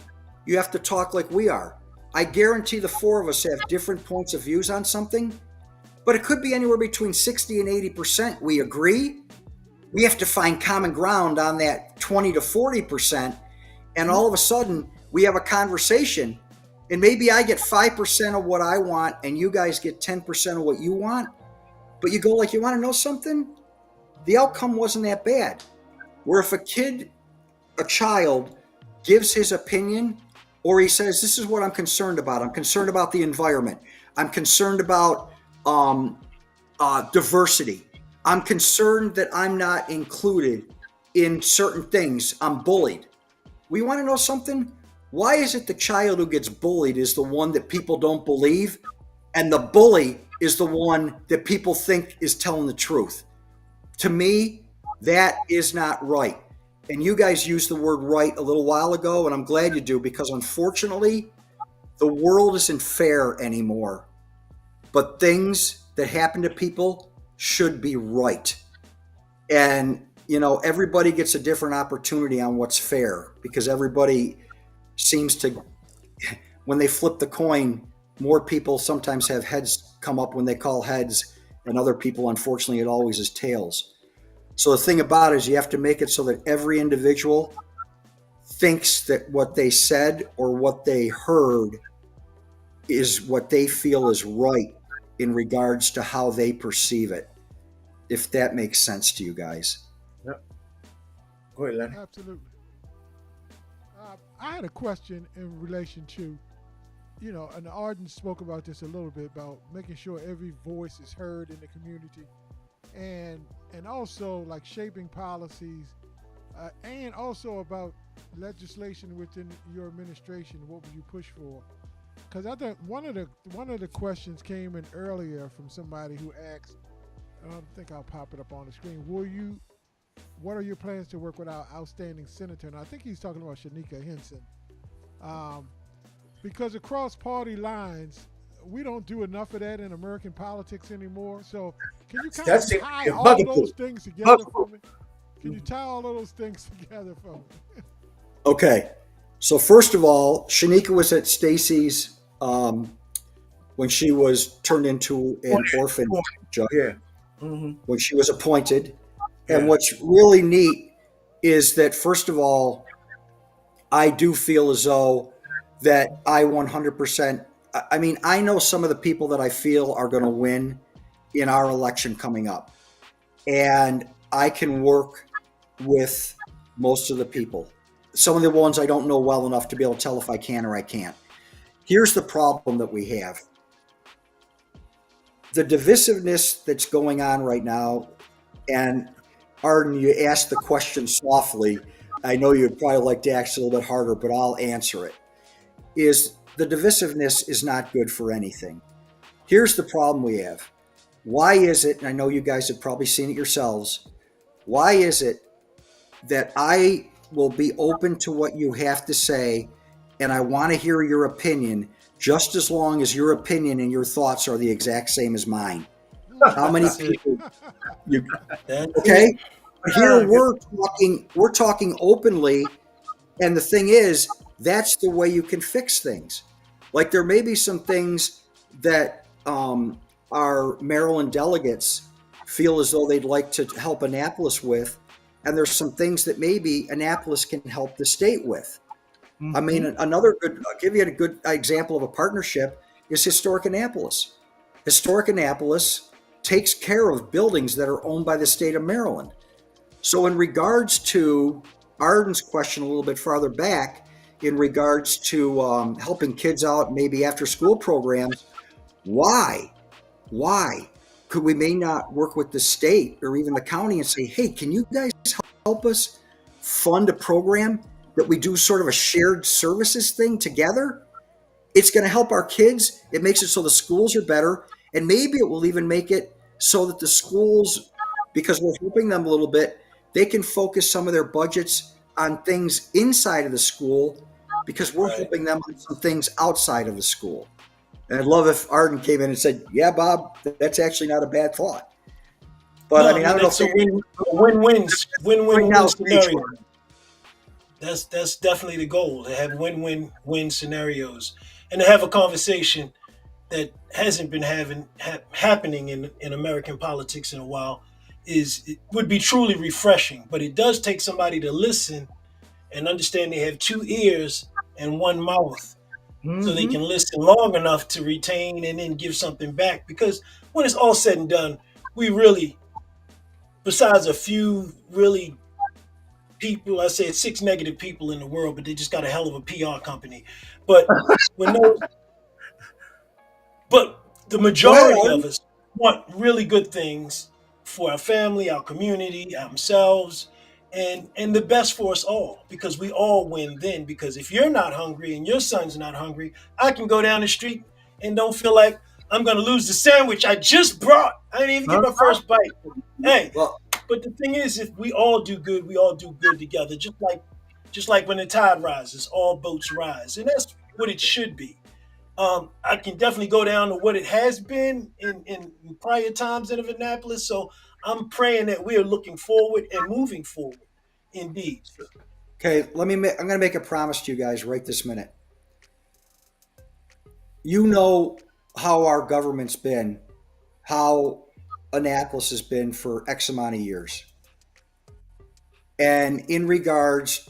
you have to talk like we are. I guarantee the 4 of us have different points of views on something, but it could be anywhere between 60 and 80%. We agree. We have to find common ground on that 20 to 40%. And all of a sudden we have a conversation, and maybe I get 5% of what I want and you guys get 10% of what you want. But you go like, you want to know something? The outcome wasn't that bad. Where if a child gives his opinion, or he says, this is what I'm concerned about. I'm concerned about the environment. I'm concerned about diversity. I'm concerned that I'm not included in certain things. I'm bullied. We want to know something? Why is it the child who gets bullied is the one that people don't believe, and the bully is the one that people think is telling the truth? To me, that is not right. And you guys used the word right a little while ago, and I'm glad you do, because unfortunately, the world isn't fair anymore. But things that happen to people should be right. And, everybody gets a different opportunity on what's fair, because everybody seems to, when they flip the coin, more people sometimes have heads come up when they call heads, and other people, unfortunately, it always is tails. So the thing about it is you have to make it so that every individual thinks that what they said or what they heard is what they feel is right in regards to how they perceive it, if that makes sense to you guys. Yep. Go ahead, Lenny. Absolutely. I had a question in relation to, and Arden spoke about this a little bit, about making sure every voice is heard in the community, and also like shaping policies, and also about legislation within your administration. What would you push for? Because I think one of the questions came in earlier from somebody who asked. I think I'll pop it up on the screen. What are your plans to work with our outstanding senator? And I think he's talking about Shanika Henson. Because across party lines, we don't do enough of that in American politics anymore. So can you kind of tie all those things together for me? Can you tie all of those things together for me? Okay. So first of all, Shanika was at Stacy's when she was turned into an orphan judge. Yeah. When she was appointed. And what's really neat is that, first of all, I do feel as though that I 100%, I know some of the people that I feel are going to win in our election coming up. And I can work with most of the people. Some of the ones I don't know well enough to be able to tell if I can or I can't. Here's the problem that we have. The divisiveness that's going on right now, and Arden, you asked the question softly. I know you'd probably like to ask it a little bit harder, but I'll answer it. Is the divisiveness is not good for anything. Here's the problem we have. Why is it, and I know you guys have probably seen it yourselves, why is it that I will be open to what you have to say, and I want to hear your opinion just as long as your opinion and your thoughts are the exact same as mine? How many people? Okay, but here we're talking openly, and the thing is, that's the way you can fix things. Like there may be some things that our Maryland delegates feel as though they'd like to help Annapolis with, and there's some things that maybe Annapolis can help the state with. I mean, I'll give you a good example of a partnership is Historic Annapolis. Historic Annapolis takes care of buildings that are owned by the state of Maryland. So in regards to Arden's question a little bit farther back, in regards to helping kids out maybe after school programs, why could we may not work with the state or even the county and say, hey, can you guys help us fund a program that we do sort of a shared services thing together? It's going to help our kids. It makes it so the schools are better. And maybe it will even make it so that the schools, because we're helping them a little bit, they can focus some of their budgets on things inside of the school because we're helping them on some things outside of the school. And I'd love if Arden came in and said, yeah, Bob, that's actually not a bad thought. But no, I mean, I don't know if win-win scenario. That's definitely the goal, to have win-win-win scenarios and to have a conversation that hasn't been happening in American politics in a while. It would be truly refreshing, but it does take somebody to listen and understand they have two ears and one mouth, so they can listen long enough to retain and then give something back. Because when it's all said and done, we really, besides a few really people, I say 6 negative people in the world, but they just got a hell of a PR company. But but the majority of us want really good things for our family, our community, ourselves, and the best for us all, because we all win then. Because if you're not hungry and your son's not hungry, I can go down the street and don't feel like I'm going to lose the sandwich I just brought. I didn't even get my first bite. Hey, But the thing is, if we all do good, we all do good together. Just like when the tide rises, all boats rise, and that's what it should be. I can definitely go down to what it has been in prior times in Annapolis. So I'm praying that we are looking forward and moving forward. Indeed. Okay, I'm going to make a promise to you guys right this minute. You know how our government's been, how Annapolis has been for X amount of years. And in regards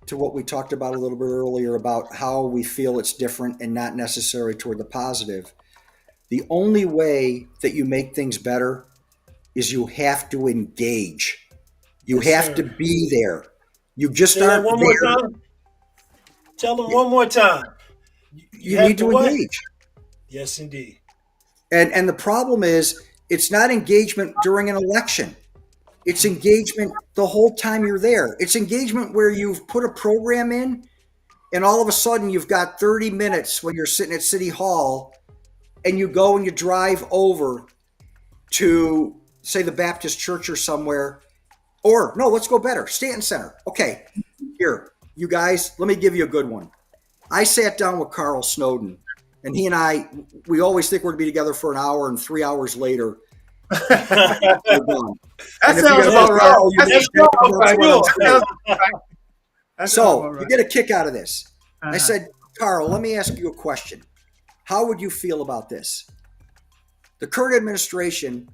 to what we talked about a little bit earlier about how we feel it's different and not necessary toward the positive, the only way that you make things better is you have to engage. You have to be there. You just aren't one there. more time. Tell them one more time. You need to engage. Yes, indeed. And the problem is, it's not engagement during an election. It's engagement the whole time you're there. It's engagement where you've put a program in, and all of a sudden you've got 30 minutes when you're sitting at City Hall, and you go and you drive over to, say, the Baptist Church or somewhere. Or, no, let's go better. Stanton Center. Okay, here, you guys, let me give you a good one. I sat down with Carl Snowden, and he and I, we always think we're going to be together for an hour, and 3 hours later, we're done. That sounds about right. So, you get a kick out of this. I said, Carl, let me ask you a question. How would you feel about this? The current administration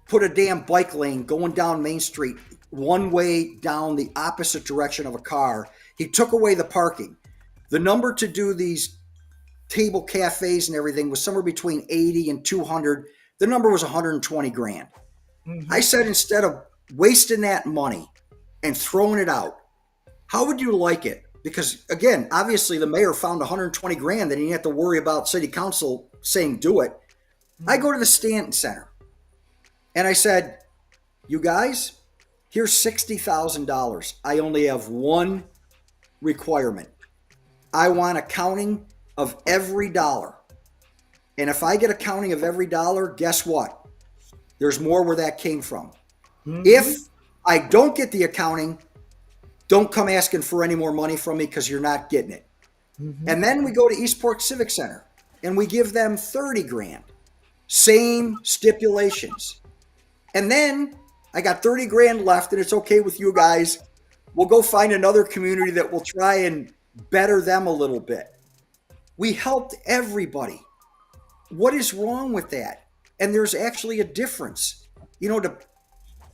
put a damn bike lane going down Main Street, one way down the opposite direction of a car. He took away the parking. The number to do these table cafes and everything was somewhere between 80 and 200. The number was 120 grand. Mm-hmm. I said, instead of wasting that money and throwing it out, how would you like it? Because again, obviously the mayor found 120 grand that he didn't have to worry about city council saying do it. Mm-hmm. I go to the Stanton Center and I said, you guys, here's $60,000. I only have one requirement. I want accounting of every dollar. And if I get accounting of every dollar, guess what? There's more where that came from. Mm-hmm. If I don't get the accounting, don't come asking for any more money from me because you're not getting it. Mm-hmm. And then we go to Eastport Civic Center and we give them 30 grand. Same stipulations. And then I got 30 grand left, and it's okay with you guys. We'll go find another community that will try and better them a little bit. We helped everybody. What is wrong with that? And there's actually a difference. You know, to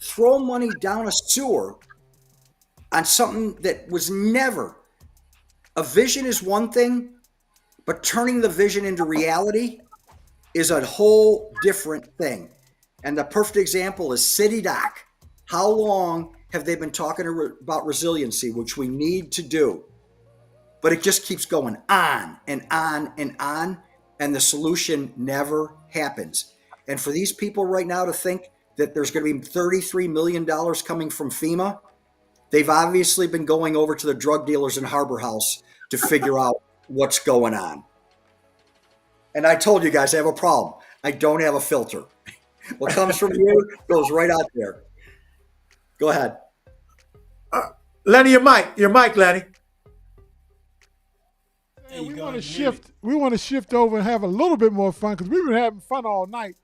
throw money down a sewer on something that was never, a vision is one thing, but turning the vision into reality is a whole different thing. And the perfect example is City Dock. How long have they been talking about resiliency, which we need to do? But it just keeps going on and on and on, and the solution never happens. And for these people right now to think that there's going to be $33 million coming from FEMA, they've obviously been going over to the drug dealers in Harbor House to figure out what's going on. And I told you guys I have a problem. I don't have a filter. What comes from here goes right out there. Go ahead. Lenny, your mic, Lenny. We want to shift over and have a little bit more fun because we've been having fun all night.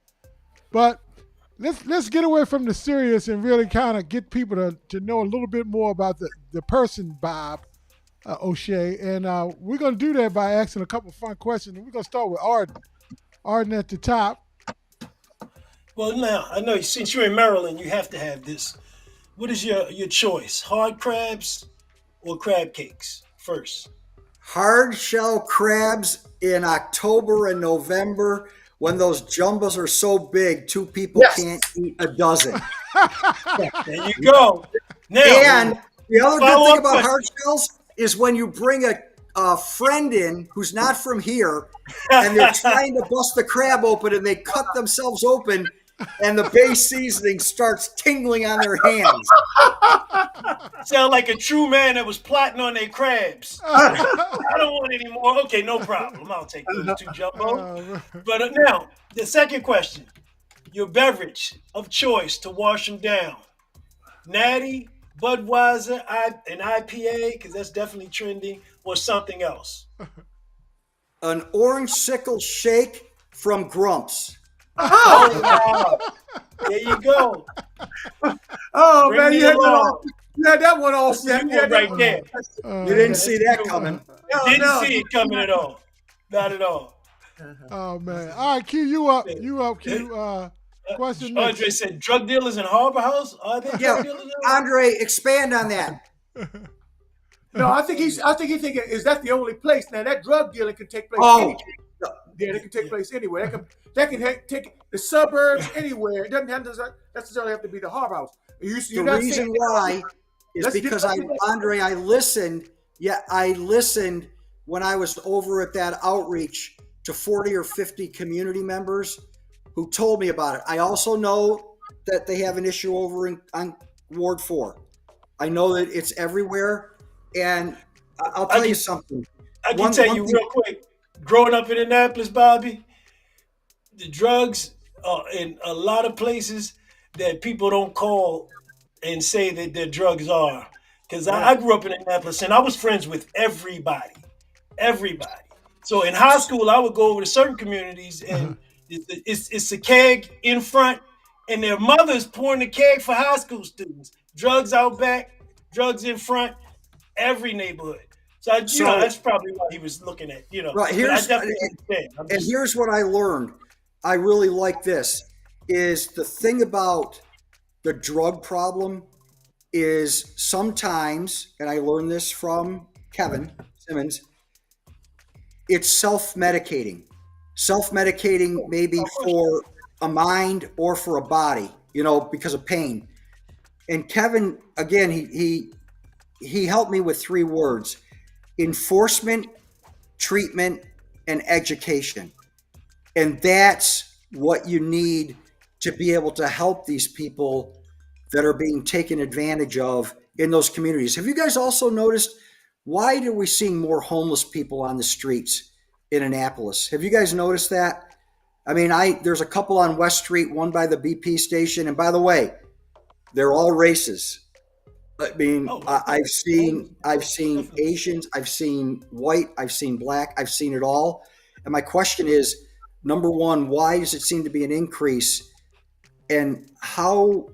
But let's get away from the serious and really kind of get people to know a little bit more about the person, Bob O'Shea. And we're going to do that by asking a couple of fun questions. And we're going to start with Arden. Arden at the top. Well, now, I know since you're in Maryland, you have to have this. What is your choice? Hard crabs or crab cakes first? Hard shell crabs in October and November when those jumbos are so big, two people can't eat a dozen. There you go. Now, and the other good thing about hard shells is when you bring a friend in who's not from here and they're trying to bust the crab open and they cut themselves open and the base seasoning starts tingling on their hands. Sound like a true man that was plotting on their crabs. I don't want any more. Okay, no problem. I'll take those two jumbo. But now, the second question. Your beverage of choice to wash them down. Natty, Budweiser, an IPA, because that's definitely trending, or something else? An orange sickle shake from Grumps. Oh, wow. There you go. Oh Bring man, me you had along. that one all That's set. the You new had one that right there. You didn't see that coming. Didn't see it coming at all. Not at all. Oh man! All right, Q, you up? You up, Q? Question next. Andre said, drug dealers in Harbor House? Are they Yeah, drug dealers? in Harbor Andre, expand on that. No, I think he's thinking, is that the only place? Now that drug dealing can take place Oh, anywhere. Yeah, it can take place anywhere. That can take the suburbs anywhere. It doesn't necessarily have to be the Harbor House. The reason why is because Andre, I listened. Yeah, I listened when I was over at that outreach to 40 or 50 community members who told me about it. I also know that they have an issue over on Ward 4. I know that it's everywhere. And I'll tell you something. I can tell you real quick. Growing up in Annapolis, Bobby, the drugs are in a lot of places that people don't call and say that their drugs are. Because I grew up in Annapolis and I was friends with everybody. Everybody. So in high school, I would go over to certain communities and it's a keg in front and their mothers pouring the keg for high school students. Drugs out back, drugs in front, every neighborhood. So, that's probably what he was looking at, Right, here's what I learned. I really like this, is the thing about the drug problem is sometimes, and I learned this from Kevin Simmons, it's self-medicating. Self-medicating maybe for a mind or for a body, because of pain. And Kevin, again, he helped me with 3 words: enforcement, treatment, and education. And that's what you need to be able to help these people that are being taken advantage of in those communities. Have you guys also noticed, why are we seeing more homeless people on the streets in Annapolis? Have you guys noticed that? I mean, there's a couple on West Street, one by the BP station. And by the way, they're all races. I mean, I've seen Asians, I've seen white, I've seen black, I've seen it all. And my question is, number one, why does it seem to be an increase? And how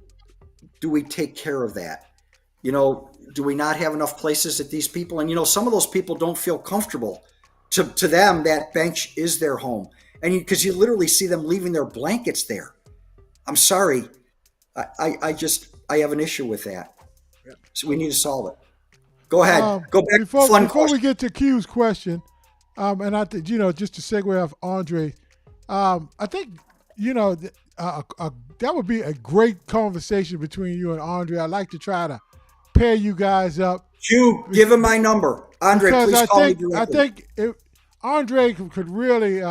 do we take care of that? Do we not have enough places that these people, and some of those people don't feel comfortable. To them, that bench is their home. And because you literally see them leaving their blankets there. I'm sorry. I have an issue with that. So we need to solve it. Go ahead. Go back. Before we get to Q's question, and I think, just to segue off Andre, I think, that would be a great conversation between you and Andre. I'd like to try to pair you guys up. Q, give him my number. Andre, please call me directly. I think Andre could really,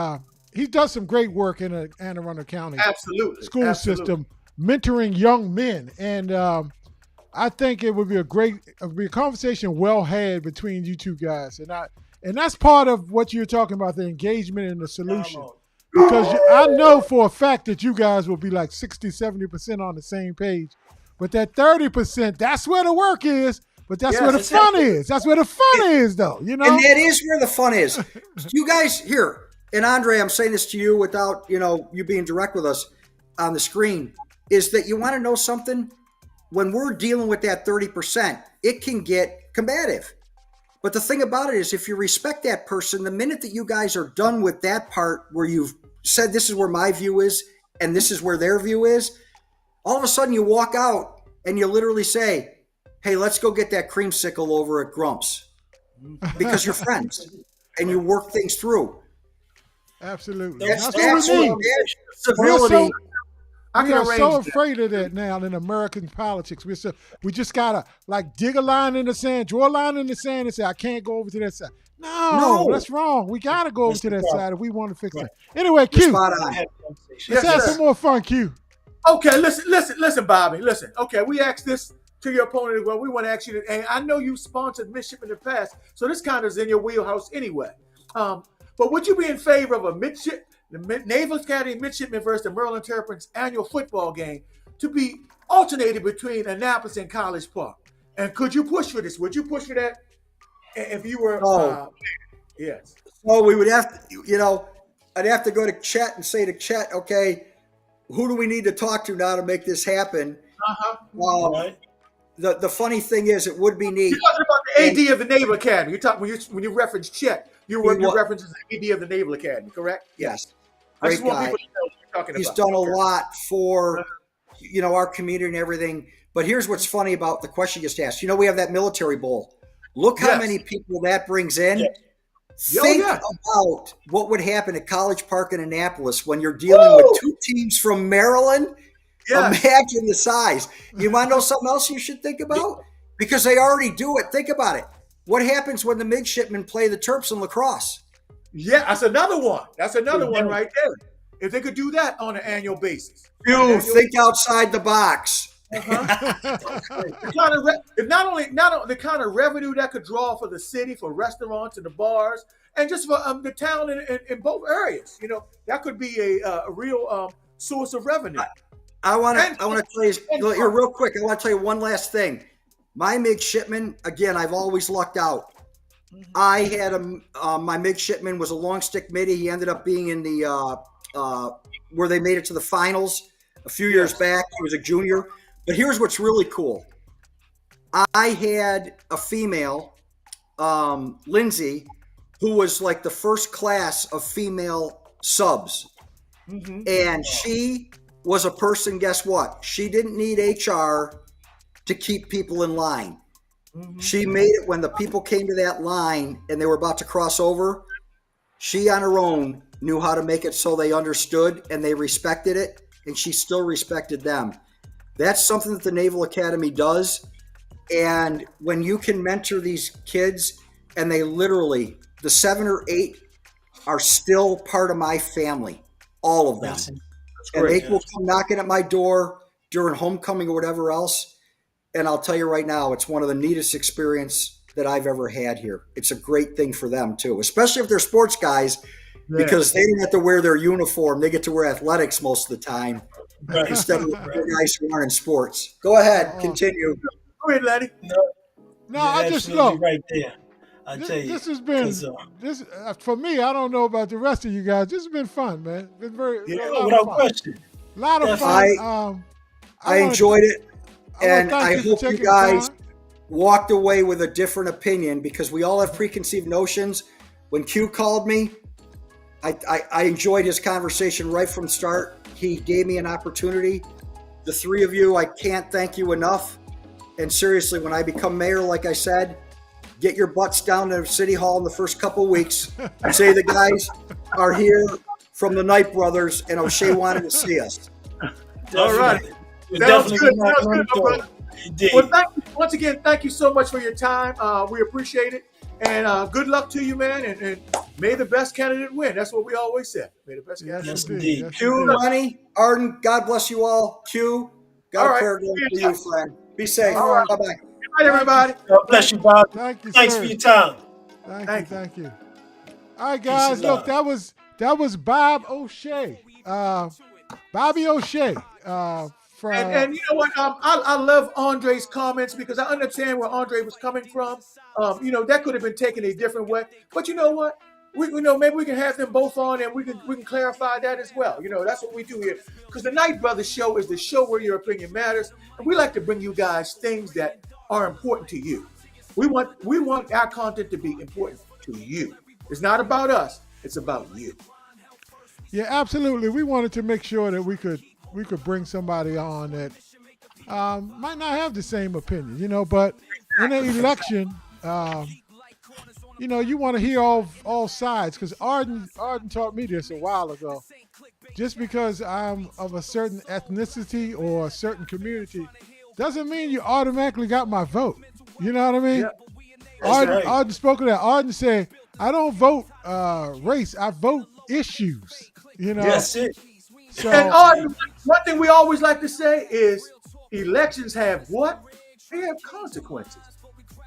he does some great work in the Anne Arundel County school system, mentoring young men. And I think it would be a conversation well had between you two guys. And that's part of what you're talking about, the engagement and the solution. Because I know for a fact that you guys will be like 60, 70% on the same page. But that 30%, that's where the work is. But that's where the fun is. That's where the fun is, though. And that is where the fun is. You guys, here, and Andre, I'm saying this to you without, you being direct with us on the screen, is that you want to know something? When we're dealing with that 30%, it can get combative. But the thing about it is, if you respect that person, the minute that you guys are done with that part where you've said this is where my view is and this is where their view is, all of a sudden you walk out and you literally say, hey, let's go get that creamsicle over at Grumps, because you're friends and you work things through. Absolutely. That's what we need. Civility. We are so afraid of that now in American politics. We just gotta dig a line in the sand, draw a line in the sand, and say, I can't go over to that side. No, that's wrong. We gotta go over to that side if we want to fix it. Anyway, Q, let's have some more fun, Q. Okay, listen, Bobby. Listen. Okay, we asked this to your opponent as well. We want to ask you, and I know you sponsored midship in the past, so this kind of is in your wheelhouse anyway. But would you be in favor of the Naval Academy Midshipmen versus the Maryland Terrapins annual football game to be alternated between Annapolis and College Park. And could you push for this? Would you push for that if you were? Yes. So we would have to, I'd have to go to Chet and say to Chet, okay, who do we need to talk to now to make this happen? Right. The funny thing is, it would be neat. You're talking about the AD of the Naval Academy. You're talking when you reference Chet, you reference the AD of the Naval Academy, correct? Yes. I just Great want guy. people to know what you're talking He's about. done a lot for, our community and everything. But here's what's funny about the question you just asked. We have that military bowl. Look how many people that brings in. Yes. Think about what would happen at College Park in Annapolis when you're dealing with two teams from Maryland. Yes. Imagine the size. You want to know something else you should think about? Because they already do it. Think about it. What happens when the midshipmen play the Terps in lacrosse? Yeah, that's another one. That's another one right there. If they could do that on an annual basis. You think outside the box. If not only the kind of revenue that could draw for the city, for restaurants and the bars, and just for the town in both areas, that could be a real source of revenue. I want to tell you here real quick. I want to tell you one last thing. My midshipman, again, I've always lucked out. I had my midshipman was a long stick middie. He ended up being in the where they made it to the finals a few years back. He was a junior. But here's what's really cool. I had a female, Lindsay, who was like the first class of female subs. Mm-hmm. And she was a person, guess what? She didn't need HR to keep people in line. Mm-hmm. She made it when the people came to that line and they were about to cross over. She on her own knew how to make it so they understood and they respected it, and she still respected them. That's something that the Naval Academy does. And when you can mentor these kids and they literally, the 7 or 8 are still part of my family, all of them. That's and great, they will come knocking at my door during homecoming or whatever else. And I'll tell you right now, it's one of the neatest experience that I've ever had here. It's a great thing for them too, especially if they're sports guys, because they don't have to wear their uniform. They get to wear athletics most of the time. Right. Instead of the guys who aren't in sports. Go ahead, continue. Go ahead, Lenny. No, I just look right there. I tell you, this has been for me. I don't know about the rest of you guys. This has been fun, man. It's been without question. A lot of fun. I enjoyed it, and I hope you guys walked away with a different opinion, because we all have preconceived notions. When Q called me, I enjoyed his conversation right from the start. He gave me an opportunity. The 3 of you, I can't thank you enough. And seriously, when I become mayor, like I said, get your butts down to City Hall in the first couple of weeks and say the guys are here from the Knight Brothers and O'Shea wanted to see us. All right. Sounds good. Well, once again, thank you so much for your time. We appreciate it. And good luck to you, man. And may the best candidate win. That's what we always say. May the best candidate yes, win. Indeed. Q, Ronnie, Arden, God bless you all. Q, God prayer going for you, friend. Be safe. Right. Bye-bye. Good night, everybody. God bless you, Bob. Thank you, Thanks sir. for your time. Thank you. All right, guys. Look, that was Bob O'Shea. Bobby O'Shea. And you know what? I love Andre's comments, because I understand where Andre was coming from. That could have been taken a different way. But you know what? Maybe we can have them both on, and we can clarify that as well. That's what we do here. Because the Knight Brothers Show is the show where your opinion matters, and we like to bring you guys things that are important to you. We want our content to be important to you. It's not about us. It's about you. Yeah, absolutely. We wanted to make sure that we could bring somebody on that might not have the same opinion, but in an election, you want to hear all sides, because Arden taught me this a while ago. Just because I'm of a certain ethnicity or a certain community doesn't mean you automatically got my vote. You know what I mean? Yeah. Arden spoke of that. Arden said, I don't vote race, I vote issues. That's it. So, and Arden, one thing we always like to say is elections have what? They have consequences.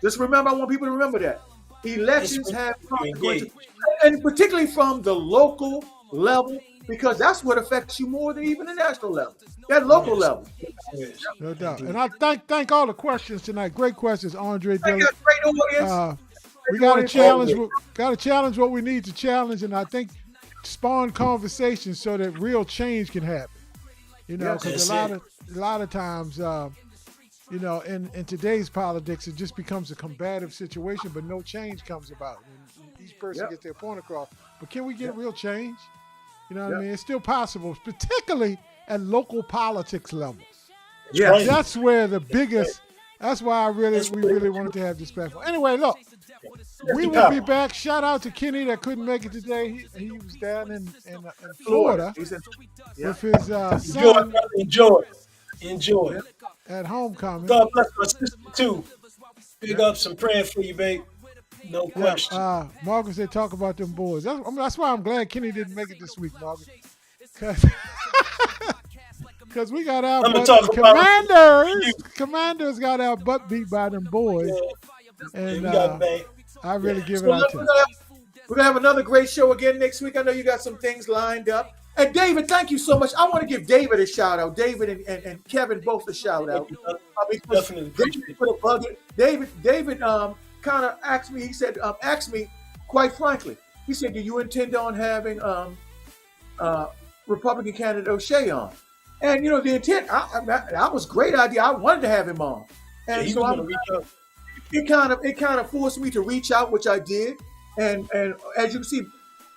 Just remember, I want people to remember that. Elections have consequences. And particularly from the local level because that's what affects you more than even the national level, that local level. No doubt. And I thank all the questions tonight. Great questions, Andre. I got a great audience. We got to challenge what we need to challenge, and I think spawn conversations so that real change can happen. You know, because a lot of times, you know, in today's politics, it just becomes a combative situation, but no change comes about. And each person gets their point across. But can we get real change? You know what I mean? It's still possible, particularly at local politics levels. Yeah, That's where the biggest. That's why we really wanted to have this platform. Anyway, look, we will be back. Shout out to Kenny that couldn't make it today. He was down in Florida with his son. Enjoy. At homecoming. God bless my sister too. Big ups and praying for you, babe. No question. Margaret said talk about them boys. That's why I'm glad Kenny didn't make it this week, Margaret. Because we got our Commanders got our butt beat by them boys. And I really give it out to them. We're going to have another great show again next week. I know you got some things lined up. And David, thank you so much. I want to give David a shout out. David and Kevin both a shout out. Definitely. David kind of asked me, he said, asked me, quite frankly, he said, do you intend on having Republican candidate O'Shea on? And, you know, the intent, that was a great idea. I wanted to have him on. And so it kind of forced me to reach out, which I did. And as you can see,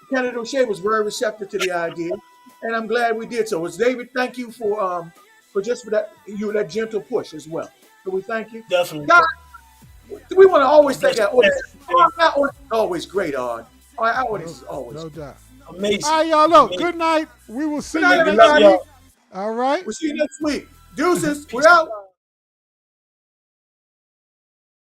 candidate O'Shea was very receptive to the idea. And I'm glad we did so. It's David, thank you for that gentle push as well. So we thank you. Definitely. God, we want to always thank our audience. Our audience is always great, Our audience is always no doubt. Amazing. All right, y'all. Look, good night. We will see you next week. All right. We'll see you next week. Deuces. We're out.